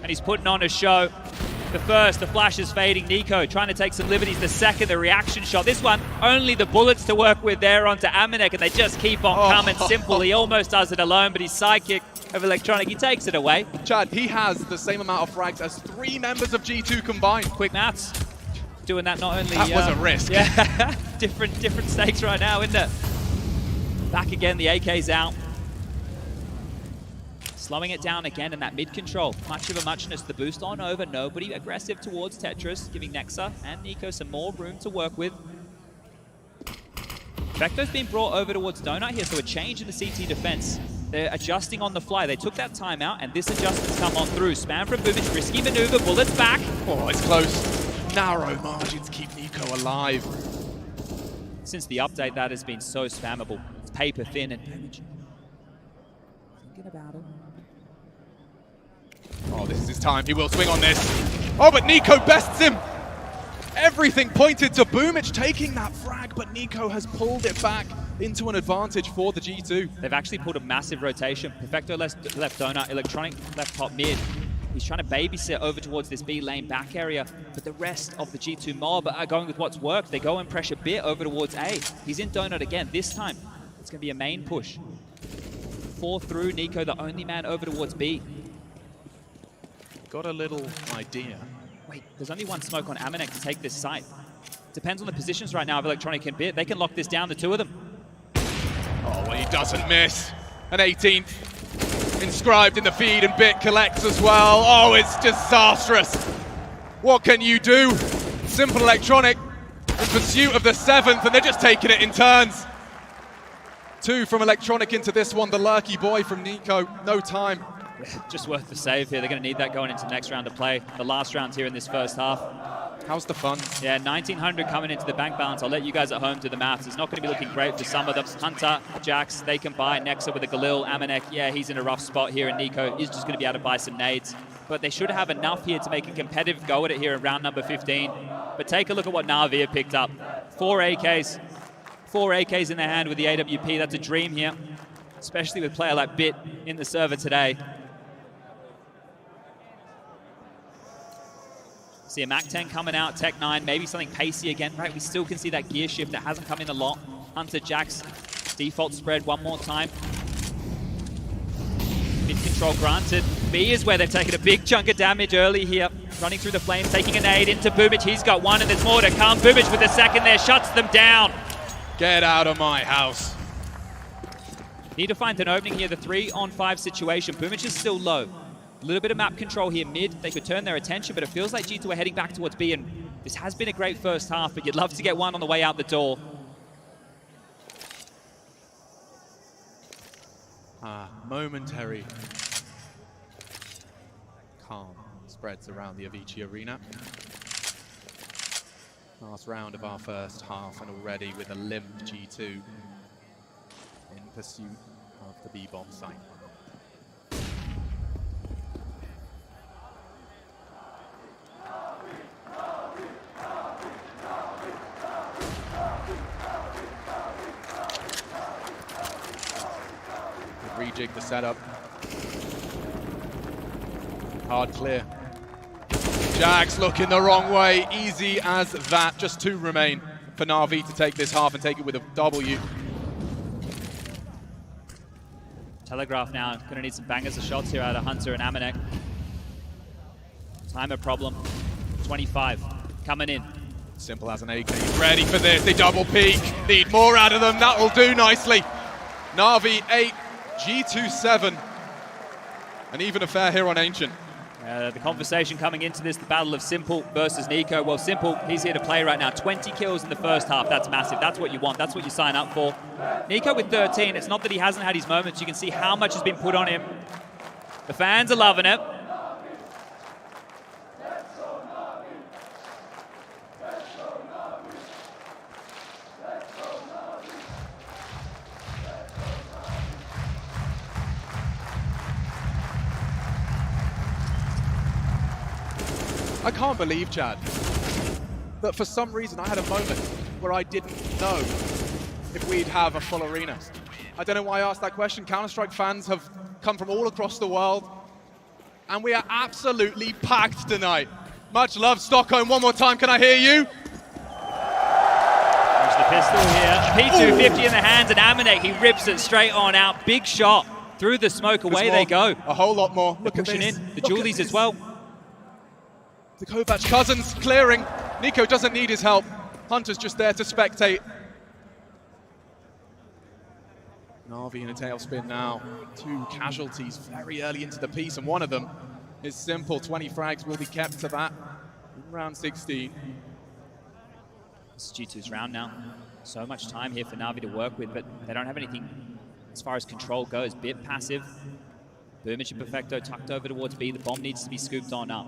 and he's putting on a show. The first, the flash is fading. Nico trying to take some liberties. The second, the reaction shot. This one, only the bullets to work with there onto Amanek, and they just keep on coming. Simple, he almost does it alone, but his sidekick of Electronic, he takes it away. Chad, he has the same amount of frags as 3 members of G2 combined. Quick maths. Doing that not only... That was a risk. Yeah, different stakes right now, isn't it? Back again, the AK's out. Slowing it down again in that mid control. Much of a muchness. The boost on over. Nobody aggressive towards Tetris, giving Nexa and Nico some more room to work with. Vector's been brought over towards Donut here, so a change in the CT defense. They're adjusting on the fly. They took that timeout, and this adjustment's come on through. Spam from Bubich, risky maneuver, bullets back. Oh, it's close. Narrow margins keep Nico alive. Since the update, that has been so spammable. It's paper thin, and Bubich thinking about it. Oh, this is his time. He will swing on this. Oh, but Nico bests him. Everything pointed to Boomich taking that frag, but Nico has pulled it back into an advantage for the G2. They've actually pulled a massive rotation. Perfecto left Donut, Electronic left top mid. He's trying to babysit over towards this B lane back area, but the rest of the G2 mob are going with what's worked. They go and pressure bit over towards A. He's in Donut again. This time, it's going to be a main push. 4 through, Nico, the only man over towards B. Got a little idea. Wait, there's only one smoke on Amanek to take this site. Depends on the positions right now of Electronic and Bit. They can lock this down, the 2 of them. Oh, well, he doesn't miss. An 18th inscribed in the feed, and Bit collects as well. Oh, it's disastrous. What can you do? Simple Electronic in pursuit of the 7th, and they're just taking it in turns. 2 from Electronic into this one, the lurky boy from Nico. No time. Just worth the save here. They're going to need that going into the next round of play. The last round here in this first half. How's the fun? Yeah, 1,900 coming into the bank balance. I'll let you guys at home do the maths. It's not going to be looking great for some of them. Hunter, Jax, they can buy. Nexa with a Galil. Amanek, yeah, he's in a rough spot here. And Nico is just going to be able to buy some nades. But they should have enough here to make a competitive go at it here in round number 15. But take a look at what NAVI have picked up. 4 AKs. 4 AKs in their hand with the AWP. That's a dream here, especially with a player like Bit in the server today. See a Mac-10 coming out, Tech-9, maybe something pacey again, right? We still can see that gear shift that hasn't come in a lot. Hunter, Jax, default spread one more time. Mid-control granted. B is where they've taken a big chunk of damage early here. Running through the flames, taking a nade into Bubich. He's got 1 and there's more to come. Bubich with the second there, shuts them down. Get out of my house. Need to find an opening here, the 3-on-5 situation. Bubich is still low. A little bit of map control here mid. They could turn their attention, but it feels like G2 are heading back towards B, and this has been a great first half, but you'd love to get one on the way out the door. Momentary calm spreads around the Avicii Arena. Last round of our first half, and already with a limped G2 in pursuit of the B-bomb site. Rejig the setup. Hard clear. Jags looking the wrong way. Easy as that. Just 2 remain for NAVI to take this half and take it with a W. Telegraph now. Going to need some bangers of shots here out of Hunter and Amanek. Timer problem. 25. Coming in. Simple as an AK. Ready for this. They double peek. Need more out of them. That'll do nicely. NAVI 8, G2 7. An even affair here on Ancient. The conversation coming into this, the battle of Simple versus Nico. Well, Simple, he's here to play right now. 20 kills in the first half. That's massive. That's what you want. That's what you sign up for. Nico with 13. It's not that he hasn't had his moments. You can see how much has been put on him. The fans are loving it. I can't believe, Chad, that for some reason I had a moment where I didn't know if we'd have a full arena. I don't know why I asked that question. Counter-Strike fans have come from all across the world, and we are absolutely packed tonight. Much love, Stockholm. One more time, can I hear you? There's the pistol here. P250 in the hands, and Amanek, he rips it straight on out. Big shot through the smoke. Away they go. A whole lot more. Look at Pushing this. in. The Julies as well. The Kovac cousins clearing. Nico doesn't need his help. Hunter's just there to spectate. NAVI in a tailspin now. 2 casualties very early into the piece, and one of them is Simple. 20 frags will be kept to that in round 16. This is G2's round now. So much time here for NAVI to work with, but they don't have anything as far as control goes. Bit passive. Boomich and Perfecto tucked over towards B. The bomb needs to be scooped on up.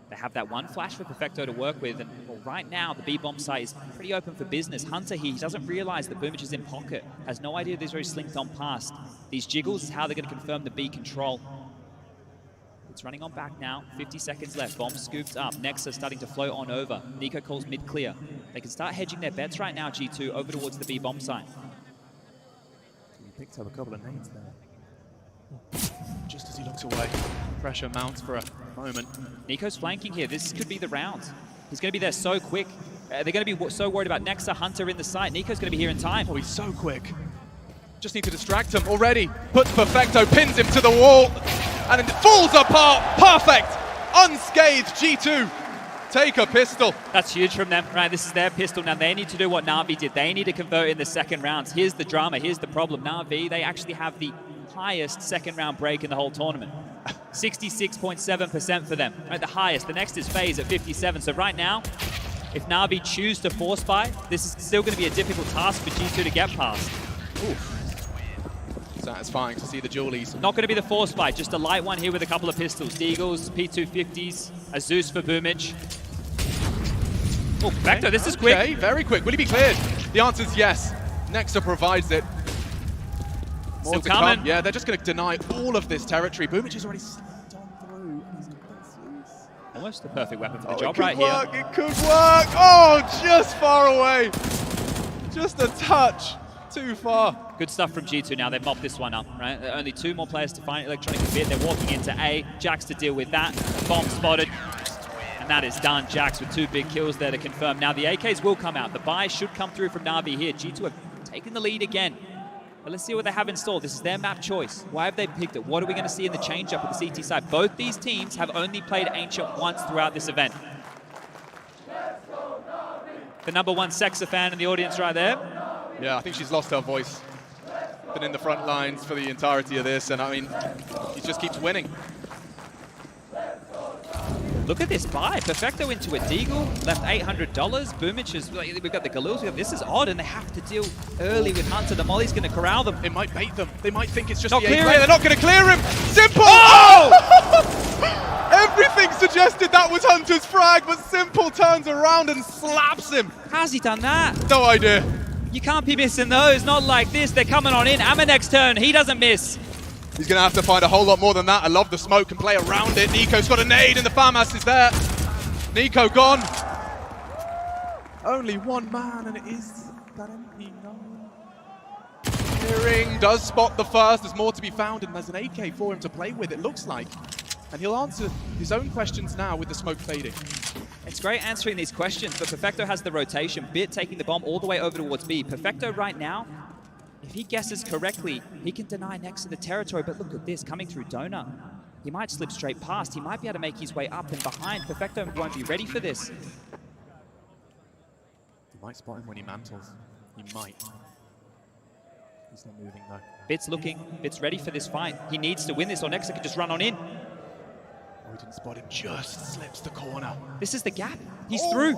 They have that one flash for Perfecto to work with, and well, right now the B-bomb site is pretty open for business. Hunter here, he doesn't realize that Boomich is in pocket, has no idea there's very slinked on past. These jiggles is how they're going to confirm the B control. It's running on back now, 50 seconds left, bomb scooped up, Nexa starting to float on over. Nico calls mid-clear. They can start hedging their bets right now, G2, over towards the B-bomb site. He picked up a couple of nades there. Just as he looks away, pressure mounts for a moment. Nico's flanking here. This could be the round. He's going to be there so quick. They're going to be so worried about Nexa, Hunter in the site. Nico's going to be here in time. Oh, he's so quick. Just need to distract him already. Puts Perfecto, pins him to the wall, and it falls apart. Perfect. Unscathed G2. Take a pistol. That's huge from them, right? This is their pistol. Now they need to do what NAVI did. They need to convert in the second rounds. Here's the drama. Here's the problem. NAVI, they actually have the highest second round break in the whole tournament. 66.7% for them, right? The highest. The next is FaZe at 57. So right now, if NAVI choose to force buy, this is still going to be a difficult task for G2 to get past. Oof. Satisfying to see the Julies. Not going to be the force buy, just a light one here with a couple of pistols. Deagles, P250s, a Zeus for Boomich. Oh, Perfecto, this is quick. Okay, very quick. Will he be cleared? The answer is yes. Nexa provides it. Still coming. Yeah, they're just going to deny all of this territory. Boomich is already slipped on through. Almost the perfect weapon for the job right here. It could work. Oh, just far away. Just a touch too far. Good stuff from G2 now. They've mopped this one up, right? There are only 2 more players to find Electronic Bit. They're walking into A. Jax to deal with that. Bomb spotted. And that is done. Jax with 2 big kills there to confirm. Now the AKs will come out. The buy should come through from NAVI here. G2 have taken the lead again. But let's see what they have installed. This is their map choice. Why have they picked it? What are we going to see in the change-up with the CT side? Both these teams have only played Ancient once throughout this event. The #1 Sexa fan in the audience right there. Yeah, I think she's lost her voice. Been in the front lines for the entirety of this, and I mean, he just keeps winning. Look at this buy. Perfecto into a Deagle, left $800. Boomich is, we've got the Galils. This is odd, and they have to deal early with Hunter. The Molly's going to corral them. It might bait them. They might think it's just Not the clearing. A-play. They're not going to clear him. Simple! Oh! Everything suggested that was Hunter's frag, but Simple turns around and slaps him. How's he done that? No idea. You can't be missing those. Not like this. They're coming on in. Amanek's turn. He doesn't miss. He's going to have to find a whole lot more than that. I love the smoke and play around it. Nico's got a nade and the FAMAS is there. Nico gone. Only one man, and it is that MP9. Clearing does spot the first. There's more to be found, and there's an AK for him to play with, it looks like. And he'll answer his own questions now with the smoke fading. It's great answering these questions, but Perfecto has the rotation. Bit taking the bomb all the way over towards B. Perfecto right now, if he guesses correctly, he can deny next to the territory, but look at this, coming through Donut. He might slip straight past. He might be able to make his way up and behind. Perfecto won't be ready for this. He might spot him when he mantles. He might. He's not moving though. Bit's looking. Bit's ready for this fight. He needs to win this or Nexa could just run on in. Oh, he didn't spot him. Just slips the corner. This is the gap. He's through.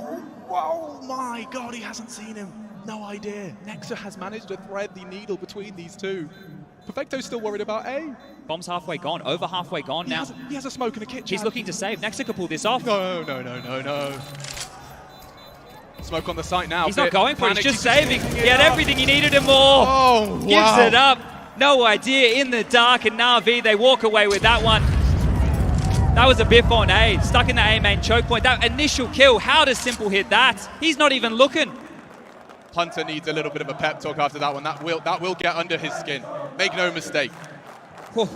Oh my God, he hasn't seen him. No idea. Nexa has managed to thread the needle between these two. Perfecto's still worried about A. Bomb's halfway gone. Over halfway gone now. He has a smoke in the kitchen. He's looking to save. Nexa could pull this off. No. Smoke on the site now. He's not going for it. He's just saving. He had everything he needed and more. Oh, wow. Gives it up. No idea. In the dark, and NAVI, they walk away with that one. That was a biff on A. Stuck in the A main choke point. That initial kill, how does Simple hit that? He's not even looking. Hunter needs a little bit of a pep talk after that one. That will get under his skin. Make no mistake. Whew.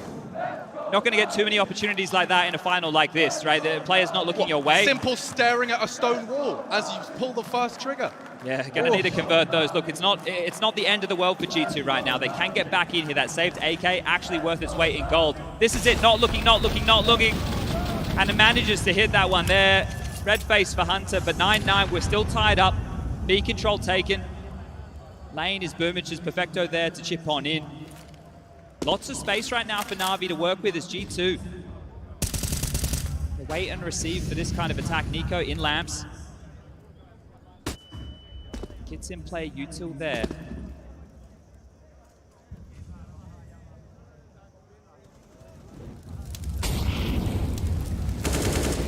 Not going to get too many opportunities like that in a final like this, right? The player's not looking your way. Simple staring at a stone wall as you pull the first trigger. Yeah, going to need to convert those. Look, it's not the end of the world for G2 right now. They can get back in here. That saved AK, actually worth its weight in gold. This is it. Not looking. And it manages to hit that one there. Red face for Hunter, but 9-9. We're still tied up. B control taken. Lane is Boomic's Perfecto there to chip on in. Lots of space right now for NAVI to work with as G2. The wait and receive for this kind of attack. Nico in lamps. Kids in play, util there.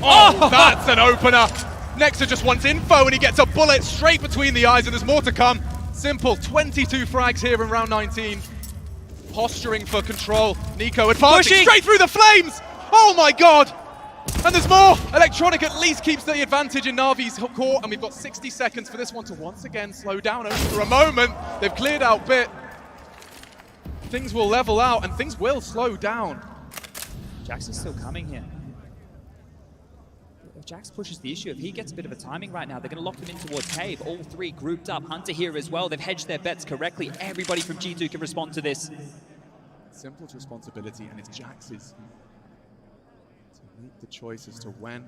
Oh, that's an opener. Nexa just wants info and he gets a bullet straight between the eyes and there's more to come. Simple, 22 frags here in round 19. Posturing for control. Nico advancing straight through the flames. Oh my God. And there's more. Electronic at least keeps the advantage in Navi's court, and we've got 60 seconds for this one to once again slow down only for a moment. They've cleared out Bit. Things will level out and things will slow down. Jackson's still coming here. If Jax pushes the issue, if he gets a bit of a timing right now, they're going to lock them in towards Cave. All three grouped up. Hunter here as well. They've hedged their bets correctly. Everybody from G2 can respond to this. Simple's responsibility, and it's Jax's to make the choice as to when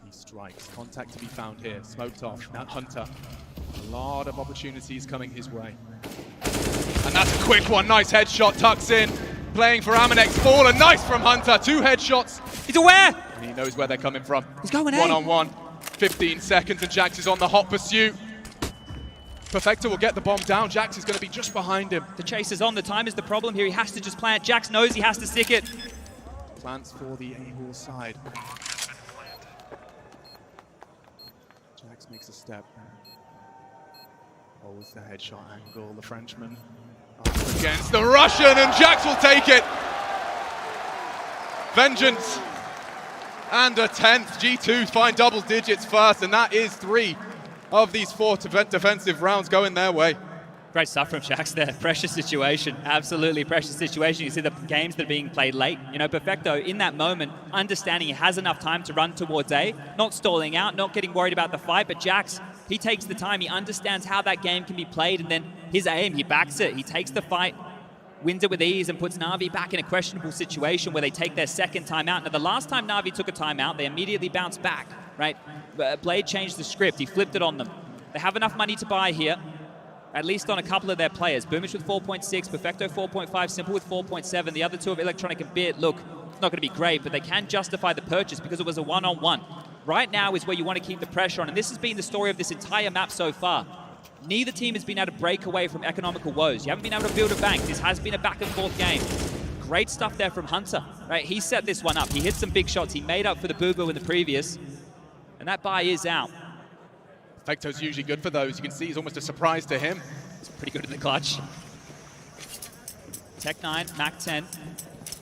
he strikes. Contact to be found here. Smoked off. Now Hunter. A lot of opportunities coming his way. And that's a quick one. Nice headshot. Tucks in. Playing for Amanex. Fallen. Nice from Hunter. 2 headshots. He's aware. And he knows where they're coming from. He's going A. One-on-one. 15 seconds and Jax is on the hot pursuit. Perfecto will get the bomb down. Jax is going to be just behind him. The chase is on. The time is the problem here. He has to just plant. Jax knows he has to stick it. Plants for the A-Hall side. Jax makes a step. Holds the headshot angle. The Frenchman up against the Russian, and Jax will take it. Vengeance and a 10th. G2 find double digits first, and that is 3 of these 4 defensive rounds going their way. Great stuff from Jax there. Precious situation. Absolutely precious situation. You see the games that are being played late. You know, Perfecto, in that moment, understanding he has enough time to run towards A, not stalling out, not getting worried about the fight, but Jax, he takes the time, he understands how that game can be played, and then his aim, he backs it. He takes the fight, wins it with ease, and puts NAVI back in a questionable situation where they take their second timeout. Now, the last time NAVI took a timeout, they immediately bounced back, right? Blade changed the script. He flipped it on them. They have enough money to buy here, at least on a couple of their players. Boomich with 4.6, Perfecto 4.5, Simple with 4.7. The other two of Electronic and Bit, look, it's not going to be great, but they can justify the purchase because it was a one-on-one. Right now is where you want to keep the pressure on, and this has been the story of this entire map so far. Neither team has been able to break away from economical woes. You haven't been able to build a bank. This has been a back-and-forth game. Great stuff there from Hunter, right? He set this one up. He hit some big shots. He made up for the boo-boo in the previous, and that buy is out. Perfecto's usually good for those. You can see he's almost a surprise to him. He's pretty good in the clutch. Tech 9, Mac 10.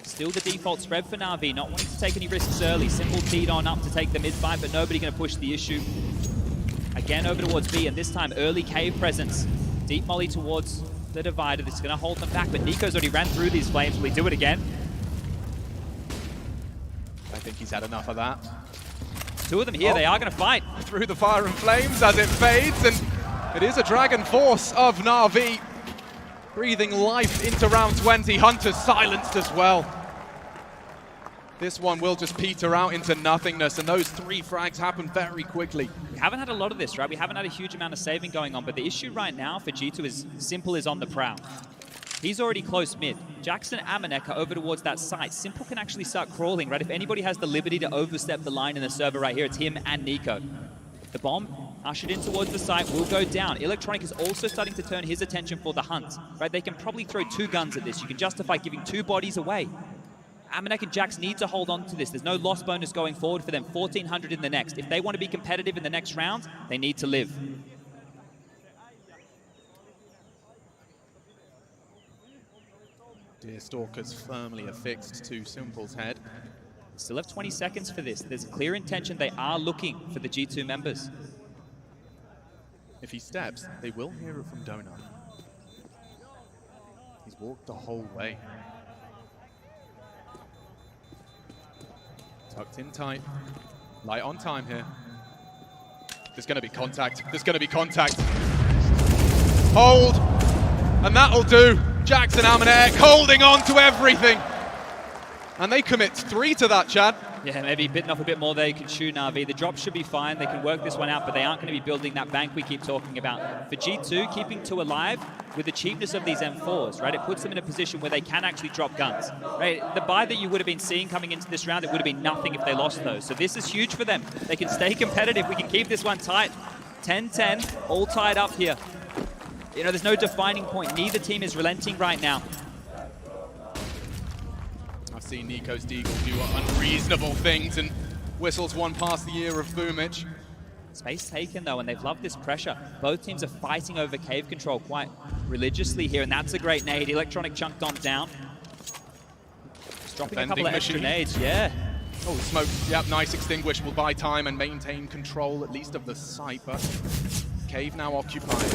Still the default spread for NAVI, not wanting to take any risks early. Simple teed on up to take the mid-fight, but nobody going to push the issue. Again over towards B, and this time early cave presence. Deep molly towards the divider. This is going to hold them back, but Nico's already ran through these flames. Will he do it again? think he's had enough of that. Two of them here, they are going to fight. Through the fire and flames as it fades, and it is a Dragon Force of NAVI breathing life into round 20. Hunter's silenced as well. This one will just peter out into nothingness, and those 3 frags happen very quickly. We haven't had a lot of this, right? We haven't had a huge amount of saving going on, but the issue right now for G2 is Simple is on the prowl. He's already close mid. Jackson and Amanek are over towards that site. Simple can actually start crawling, right? If anybody has the liberty to overstep the line in the server right here, it's him and Nico. The bomb ushered in towards the site will go down. Electronic is also starting to turn his attention for the hunt, right? They can probably throw 2 guns at this. You can justify giving 2 bodies away. Amanek and Jax need to hold on to this. There's no loss bonus going forward for them. 1,400 in the next. If they want to be competitive in the next round, they need to live. Deerstalker's firmly affixed to Simple's head. Still have 20 seconds for this. There's a clear intention. They are looking for the G2 members. If he steps, they will hear it from Donut. He's walked the whole way. Tucked in tight. Light on time here. There's going to be contact. There's going to be contact. Hold. And that'll do. Jackson Amanek holding on to everything. And they commit 3 to that, Chad. Yeah, maybe bitten off a bit more there. You can shoot NAVI. The drop should be fine. They can work this one out, but they aren't going to be building that bank we keep talking about. For G2, keeping 2 alive with the cheapness of these M4s, right? It puts them in a position where they can actually drop guns, right? The buy that you would have been seeing coming into this round, it would have been nothing if they lost those. So this is huge for them. They can stay competitive. We can keep this one tight. 10-10, all tied up here. You know, there's no defining point. Neither team is relenting right now. I've seen Nico's Deagle do unreasonable things and whistles one past the ear of Boomich. Space taken though, and they've loved this pressure. Both teams are fighting over cave control quite religiously here, and that's a great nade. Electronic chunked on down. Just dropping a couple of extra nades, yeah. Oh, smoke, yep, nice extinguish will buy time and maintain control at least of the site, but cave now occupied.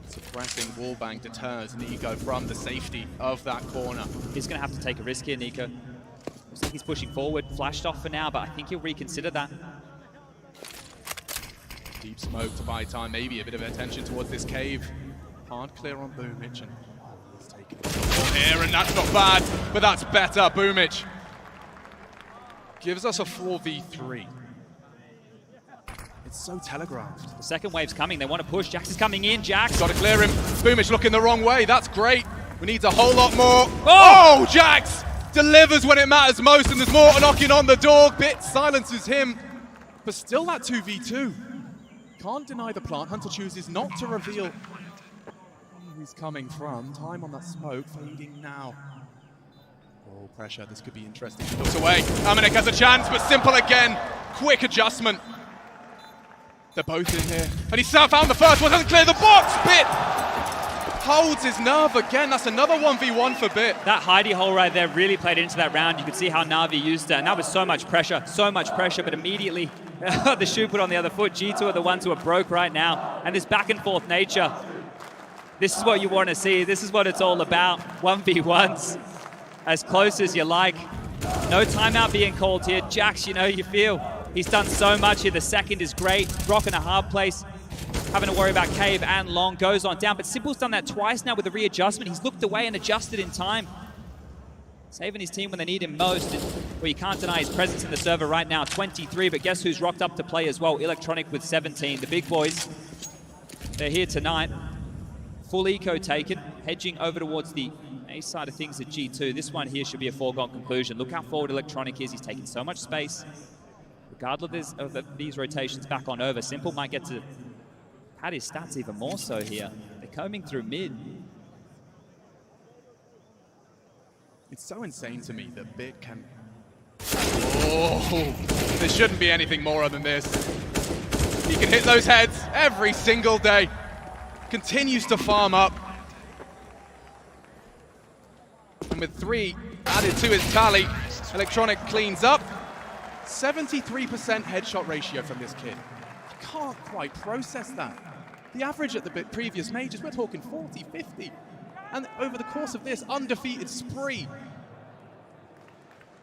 Suppressing wallbang deters Nico from the safety of that corner. He's going to have to take a risk here, Nico. Looks like he's pushing forward, flashed off for now, but I think he'll reconsider that. Deep smoke to buy time, maybe a bit of attention towards this cave. Hard clear on Boomich, and he's taking the ball here, and that's not bad, but that's better. Boomich gives us a 4v3. It's so telegraphed. The second wave's coming. They want to push. Jax is coming in. Jax. Got to clear him. Boomich looking the wrong way. That's great. We need a whole lot more. Oh, Jax delivers when it matters most, and there's more knocking on the door. Bit silences him, but still that 2v2. Can't deny the plant. Hunter chooses not to reveal where he's coming from. Time on that smoke, fading now. Oh, pressure. This could be interesting. He looks away. Amanek has a chance, but Simple again. Quick adjustment. They're both in here. And he found the first one, doesn't clear the box. Bit holds his nerve again. That's another 1v1 for Bit. That hidey hole right there really played into that round. You could see how Navi used it. And that was so much pressure, but immediately the shoe put on the other foot. G2 are the ones who are broke right now. And this back and forth nature, this is what you want to see. This is what it's all about. 1v1s, as close as you like. No timeout being called here. Jax, you know, you feel he's done so much here. The second is great. Rock in a hard place. Having to worry about cave and long. Goes on down. But Simple's done that twice now with the readjustment. He's looked away and adjusted in time. Saving his team when they need him most. Well, you can't deny his presence in the server right now. 23, but guess who's rocked up to play as well? Electronic with 17. The big boys, they're here tonight. Full eco taken. Hedging over towards the A side of things at G2. This one here should be a foregone conclusion. Look how forward Electronic is. He's taking so much space. Regardless of these rotations back on over, Simple might get to pad his stats even more so here. They're combing through mid. It's so insane to me that Bit can... Oh, there shouldn't be anything more than this. He can hit those heads every single day. Continues to farm up. And with 3 added to his tally, Electronic cleans up. 73% headshot ratio from this kid. I can't quite process that. The average at the previous majors, we're talking 40, 50. And over the course of this undefeated spree,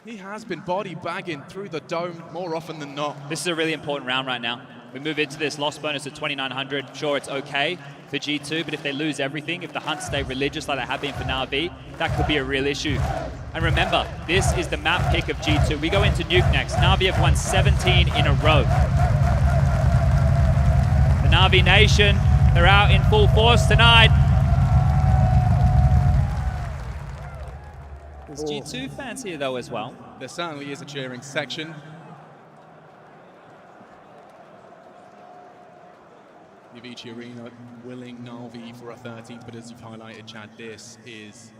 He has been body bagging through the dome more often than not. This is a really important round right now. We move into this loss bonus at 2,900. Sure, it's okay for G2, but if they lose everything, if the Hunts stay religious like they have been for NAVI, that could be a real issue. And remember, this is the map pick of G2. We go into Nuke next. NAVI have won 17 in a row. The NAVI Nation, they're out in full force tonight. There's G2 fans here though as well. There certainly is a cheering section. Avicii Arena willing NAVI for a 13th, but as you've highlighted, Chad, this is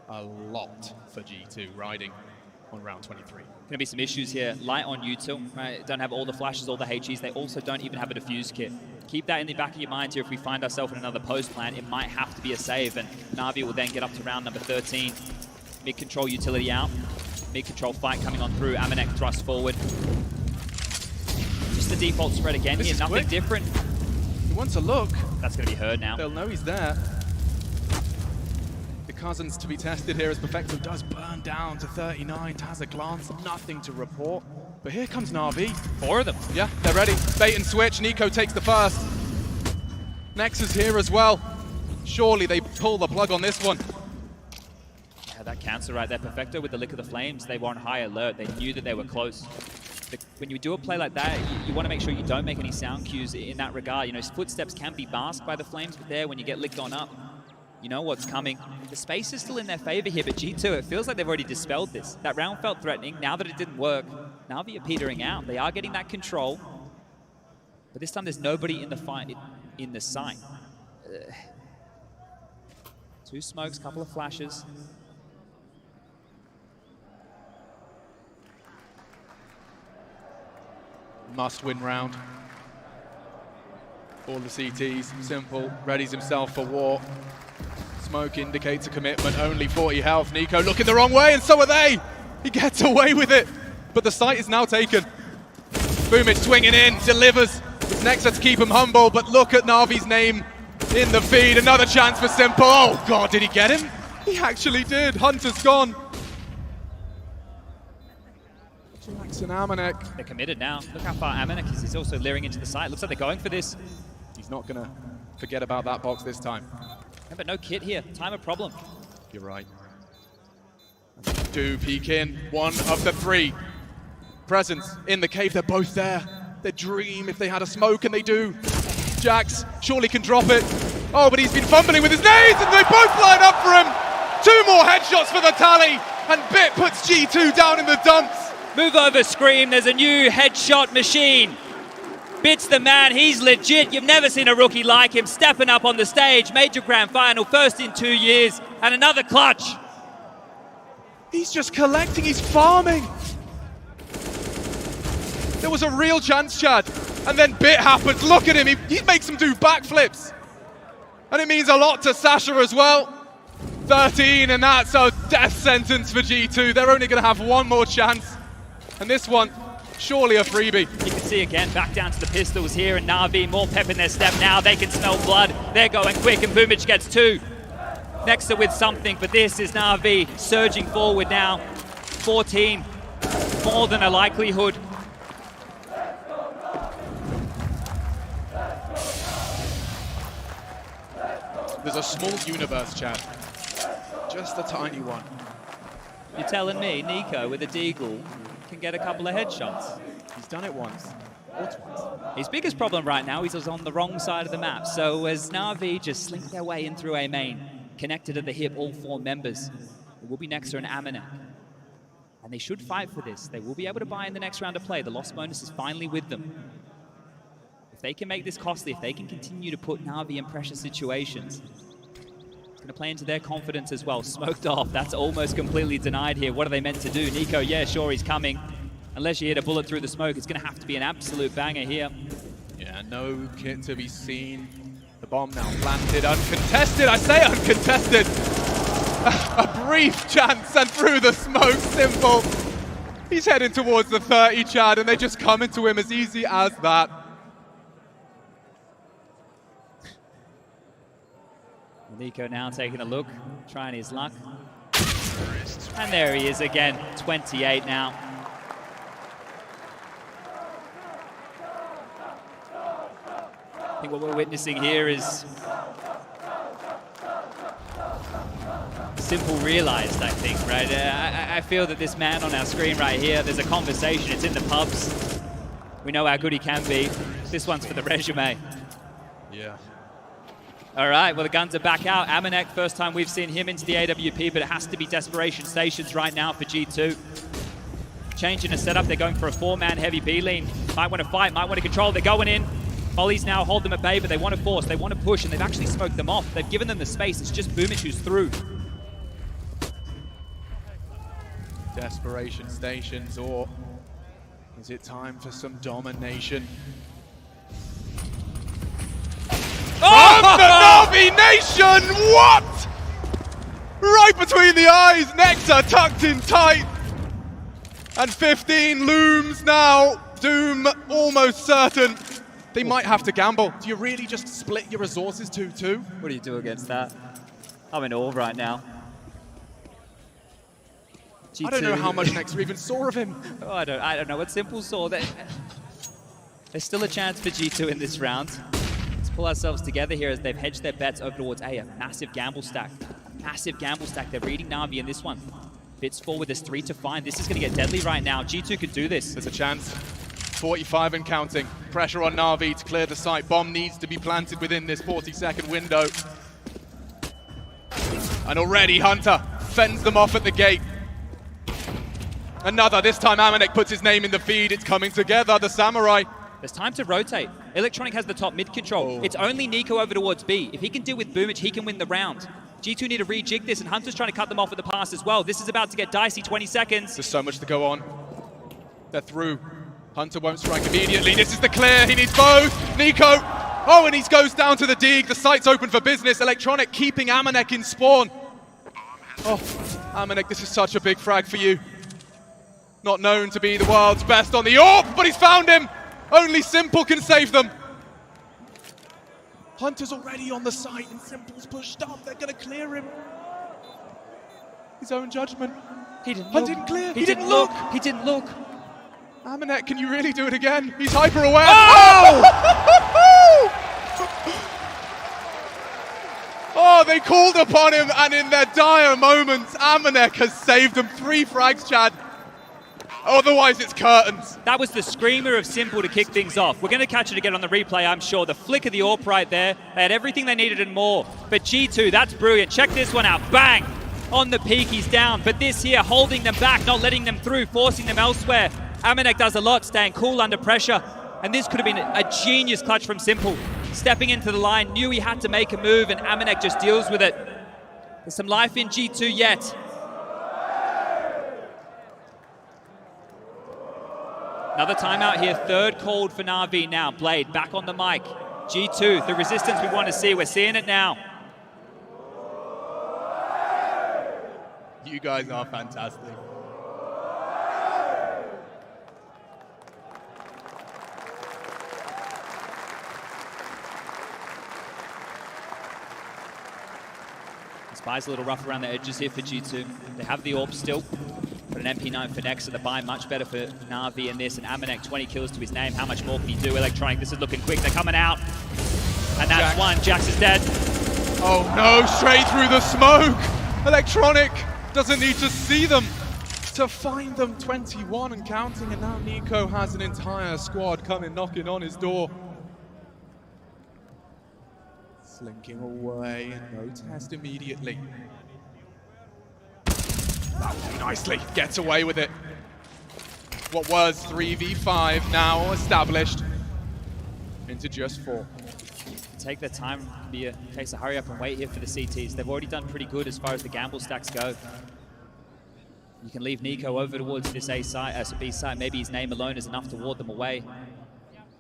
a lot for G2 riding on round 23. Going to be some issues here. Light on util, right? Don't have all the flashes, all the HEs. They also don't even have a defuse kit. Keep that in the back of your mind here. If we find ourselves in another post plan, it might have to be a save, and NAVI will then get up to round number 13. Mid-control utility out. Mid-control fight coming on through. Amanek thrust forward. Just the default spread again here. Nothing quick. different. He wants a look. That's going to be heard now. They'll know he's there. The Cousins to be tested here as Perfecto does burn down to 39. Has a glance, nothing to report. But here comes NAVI. 4 of them. Yeah, they're ready. Bait and switch. Nico takes the first. Nexus here as well. Surely they pull the plug on this one. Yeah, that cancel right there. Perfecto with the lick of the flames. They were on high alert. They knew that they were close. When you do a play like that, you want to make sure you don't make any sound cues in that regard. You know, footsteps can be masked by the flames, but there, when you get licked on up, you know what's coming. The space is still in their favor here, but G2, it feels like they've already dispelled this. That round felt threatening. Now that it didn't work, NAVI are petering out. They are getting that control, but this time there's nobody in the fight, in the sight. 2 smokes, couple of flashes. Must-win round. All the CTs, simple, readies himself for war. Smoke indicates a commitment, only 40 health. Nico looking the wrong way, and so are they! He gets away with it, but the site is now taken. Boomage swinging in, delivers. It's Nexa to keep him humble, but look at Navi's name in the feed. Another chance for Simple. Oh God, did he get him? He actually did. Hunter's gone. Jackson Amanek. They're committed now. Look how far Amanek is. He's also leering into the site. Looks like they're going for this. He's not going to forget about that box this time. Yeah, but no kit here. Time of problem. You're right. Do peek in. One of the 3 presents in the cave. They're both there. They dream if they had a smoke, and they do. Jax surely can drop it. Oh, but he's been fumbling with his nades, and they both line up for him. 2 more headshots for the tally, and Bit puts G2 down in the dumps. Move over, Scream. There's a new headshot machine. Bit's the man. He's legit. You've never seen a rookie like him. Stepping up on the stage. Major Grand Final. First in 2 years. And another clutch. He's just collecting. He's farming. There was a real chance, Chad. And then Bit happens. Look at him. He makes him do backflips. And it means a lot to Sasha as well. 13, and that's a death sentence for G2. They're only going to have 1 more chance. And this one, surely a freebie. You can see again, back down to the pistols here, and NAVI, more pep in their step now. They can smell blood. They're going quick, and Boomage gets 2. Nexa with something, but this is NAVI surging forward now. 14, more than a likelihood. There's a small universe, Chad. Just a tiny one. You're telling me Nico with a deagle can get a couple of headshots? He's done it once, or twice. His biggest problem right now is he's on the wrong side of the map. So as NAVI just slink their way in through A main, connected at the hip, all 4 members, it will be Nexa and Amanek. And they should fight for this. They will be able to buy in the next round of play. The loss bonus is finally with them. If they can make this costly, if they can continue to put NAVI in pressure situations, it's going to play into their confidence as well. Smoked off. That's almost completely denied here. What are they meant to do? Nico, yeah, sure, he's coming. Unless you hit a bullet through the smoke, it's going to have to be an absolute banger here. Yeah, no kit to be seen. The bomb now planted, uncontested. I say uncontested. A brief chance, and through the smoke, Simple. He's heading towards the 30, Chad, and they just come into him as easy as that. Nico now taking a look, trying his luck. And there he is again, 28 now. I think what we're witnessing here is Simple realized, I think, right? I feel that this man on our screen right here, there's a conversation, it's in the pubs. We know how good he can be. This one's for the resume. Yeah. All right, well, the guns are back out. Amanek, first time we've seen him into the AWP, but it has to be desperation stations right now for G2. Changing the setup, they're going for a 4-man heavy B lean. Might want to fight, might want to control, they're going in. Hollies now hold them at bay, but they want to force, they want to push, and they've actually smoked them off. They've given them the space, it's just Boomich who's through. Desperation stations, or is it time for some domination? From the NAVI Nation! What? Right between the eyes, Nectar tucked in tight. And 15 looms now. Doom almost certain. They might have to gamble. Do you really just split your resources 2-2? What do you do against that? I'm in awe right now. G2. I don't know how much Nectar even saw of him. Oh, I don't know what Simple saw. There's still a chance for G2 in this round. Let's pull ourselves together here as they've hedged their bets over towards A. A massive gamble stack. Massive gamble stack. They're reading Na'Vi in this one. Bits forward, there's 3 to find. This is going to get deadly right now. G2 could do this. There's a chance. 45 and counting. Pressure on Na'Vi to clear the site. Bomb needs to be planted within this 40-second window. And already Hunter fends them off at the gate. Another, this time Amanek puts his name in the feed. It's coming together, the Samurai. There's time to rotate. Electronic has the top mid control. It's only Nico over towards B. If he can deal with Boomich, he can win the round. G2 need to rejig this, and Hunter's trying to cut them off at the pass as well. This is about to get dicey, 20 seconds. There's so much to go on. They're through. Hunter won't strike immediately. This is the clear. He needs both. Nico. Oh, and he goes down to the dig. The site's open for business. Electronic keeping Amanek in spawn. Oh, Amanek, this is such a big frag for you. Not known to be the world's best on the AWP, but he's found him. Only Simple can save them. Hunter's already on the site and Simple's pushed up. They're going to clear him. His own judgment. He didn't Hunt look. didn't clear. He didn't look. He didn't look. Amanek, can you really do it again? He's hyper aware. Oh! Oh, they called upon him, and in their dire moments, Amanek has saved them. 3 frags, Chad. Otherwise, it's curtains. That was the screamer of Simple to kick things off. We're going to catch it again on the replay, I'm sure. The flick of the AWP right there. They had everything they needed and more. But G2, that's brilliant. Check this one out. Bang! On the peak, he's down. But this here, holding them back, not letting them through, forcing them elsewhere. Amanek does a lot, staying cool under pressure. And this could have been a genius clutch from Simple. Stepping into the line, knew he had to make a move, and Amanek just deals with it. There's some life in G2 yet. Another timeout here, third called for Na'Vi now. Blade back on the mic. G2, the resistance we want to see, we're seeing it now. You guys are fantastic. Spy's a little rough around the edges here for G2. They have the AWP still, but an MP9 for Nexa, the buy much better for Na'Vi in this, and Amanek 20 kills to his name. How much more can he do? Electronic, this is looking quick. They're coming out, and that's Jax. one. Jax is dead. Oh no, straight through the smoke. Electronic doesn't need to see them to find them. 21 and counting, and now Nico has an entire squad coming knocking on his door. Slinking away, no test immediately. Nicely, gets away with it. What was 3v5 now established into just 4. Take their time, be a case of hurry up and wait here for the CTs. They've already done pretty good as far as the gamble stacks go. You can leave Nico over towards this A side, B side. Maybe his name alone is enough to ward them away.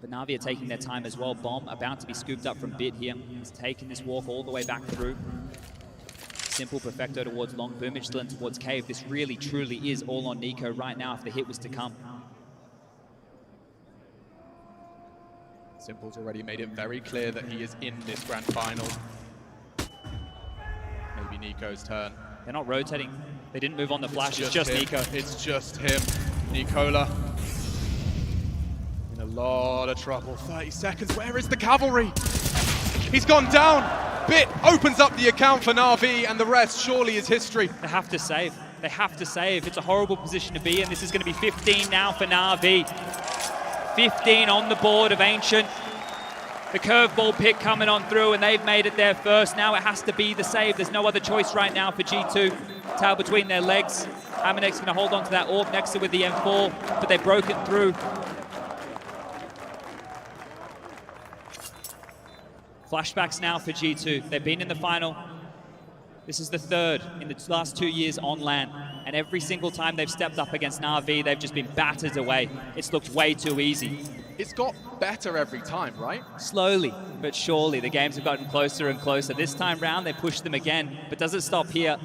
But Na'Vi are taking their time as well. Bomb about to be scooped up from Bit here. He's taking this walk all the way back through. Simple Perfecto towards Long. Boomich still in towards Cave. This really, truly is all on Nico right now if the hit was to come. Simple's already made it very clear that he is in this grand final. Maybe Nico's turn. They're not rotating. They didn't move on the flash. It's just him. Nico. It's just him. Nicola in a lot of trouble. 30 seconds. Where is the cavalry? He's gone down. Bit opens up the account for NAVI, and the rest surely is history. They have to save. They have to save. It's a horrible position to be in. This is going to be 15 now for NAVI. 15 on the board of Ancient. The curveball pick coming on through, and they've made it there first. Now it has to be the save. There's no other choice right now for G2. Tail between their legs. Amanek's going to hold on to that orb next to with the M4, but they broke it through. Flashbacks now for G2. They've been in the final. This is the third in the last 2 years on LAN. And every single time they've stepped up against NAVI, they've just been battered away. It's looked way too easy. It's got better every time, right? Slowly, but surely, the games have gotten closer and closer. This time round, they pushed them again, but doesn't stop here.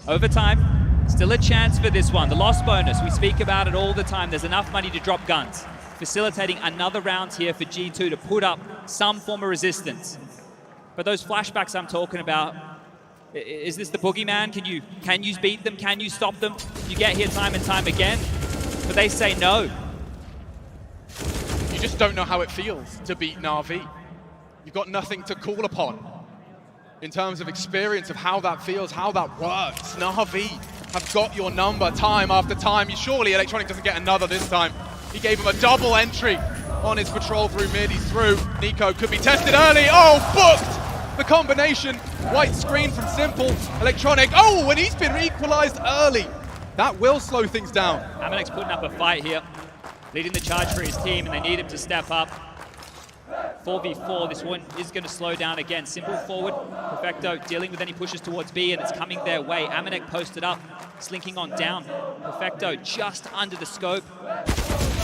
Overtime, still a chance for this one. The loss bonus, we speak about it all the time. There's enough money to drop guns. Facilitating another round here for G2 to put up some form of resistance. But those flashbacks I'm talking about, is this the boogeyman? Can you beat them? Can you stop them? You get here time and time again, but they say no. You just don't know how it feels to beat NAVI. You've got nothing to call upon in terms of experience of how that feels, how that works. NAVI have got your number time after time. Surely Electronic doesn't get another this time. He gave him a double entry on his patrol through mid. He's through. Nico could be tested early. Oh, booked! The combination, white screen from Simple, Electronic. Oh, and he's been equalized early. That will slow things down. Amanek's putting up a fight here, leading the charge for his team, and they need him to step up. 4v4, this one is going to slow down again. Simple forward, Perfecto dealing with any pushes towards B, and it's coming their way. Amanek posted up, slinking on down. Perfecto just under the scope.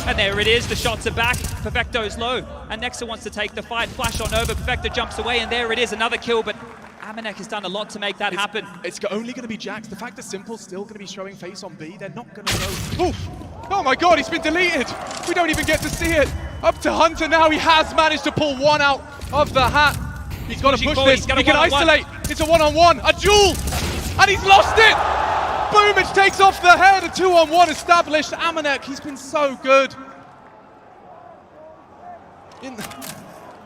And there it is, the shots are back. Perfecto's low, and Nexa wants to take the fight. Flash on over, Perfecto jumps away, and there it is, another kill, but Amanek has done a lot to make that happen. It's only going to be Jax. The fact that Simple's still going to be showing face on B, they're not going to go. Oof! Oh my god, he's been deleted! We don't even get to see it! Up to Hunter now, he has managed to pull one out of the hat. He's got to push this, he can isolate. It's a one-on-one, a duel! And he's lost it! Boomage takes off the head, a 2-on-1 established. Amanek, he's been so good. In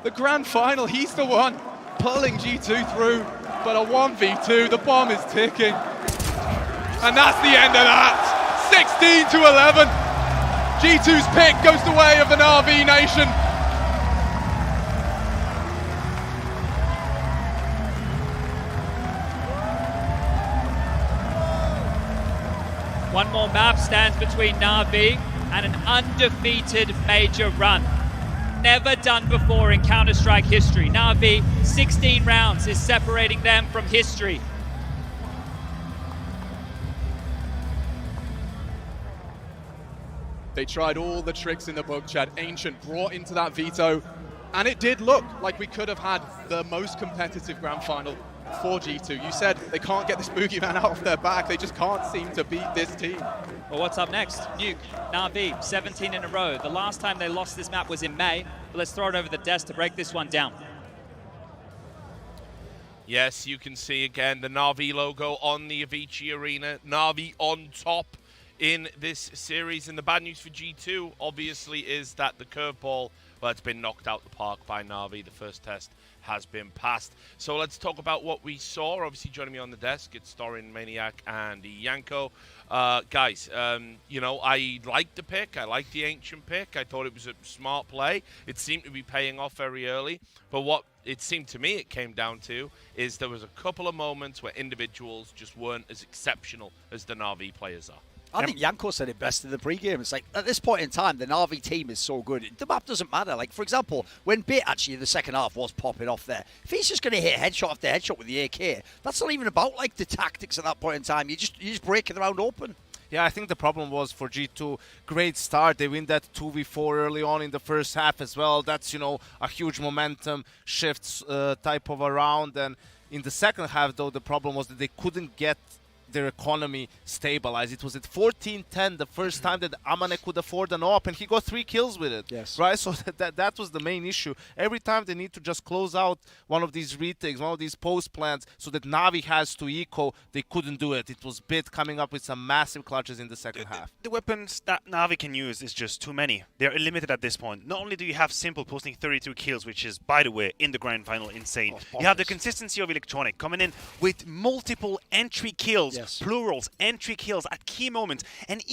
the grand final, he's the one pulling G2 through, but a 1v2, the bomb is ticking. And that's the end of that. 16 to 11. G2's pick goes the way of the NAVI nation. One more map stands between NAVI and an undefeated major run. Never done before in Counter-Strike history. NAVI, 16 rounds is separating them from history. They tried all the tricks in the book, Chad. Ancient brought into that veto, and it did look like we could have had the most competitive grand final for G2. You said they can't get this boogeyman out of their back. They just can't seem to beat this team. Well, what's up next? Nuke, NAVI, 17 in a row. The last time they lost this map was in May, but let's throw it over the desk to break this one down. Yes, you can see again the NAVI logo on the Avicii Arena. NAVI on top in this series. And the bad news for G2, obviously, is that the curveball, well, it's been knocked out the park by NAVI. The first test has been passed. So let's talk about what we saw. Obviously, joining me on the desk, it's Storin, Maniac, and Yanko. Guys, you know, I liked the pick. I liked the Ancient pick. I thought it was a smart play. It seemed to be paying off very early. But what it seemed to me it came down to is there was a couple of moments where individuals just weren't as exceptional as the NAVI players are. I think Yanko said it best in the pregame. It's like, at this point in time, the NAVI team is so good. The map doesn't matter. Like, for example, when Bit actually in the second half was popping off there, if he's just going to hit headshot after headshot with the AK, that's not even about, like, the tactics at that point in time. You're just breaking the round open. Yeah, I think the problem was for G2, great start. They win that 2v4 early on in the first half as well. That's, you know, a huge momentum shifts type of a round. And in the second half, though, the problem was that they couldn't get their economy stabilize. It was at 14-10 the first time that Amane could afford an op, and he got 3 kills with it. Yes. Right? So that was the main issue. Every time they need to just close out one of these retakes, one of these post plans, so that Navi has to eco, they couldn't do it. It was Bit coming up with some massive clutches in the second half. The weapons that Navi can use is just too many. They're limited at this point. Not only do you have Simple posting 32 kills, which is, by the way, in the grand final, insane. You have the consistency of Electronic coming in with multiple entry kills, plurals, entry kills at key moments. And even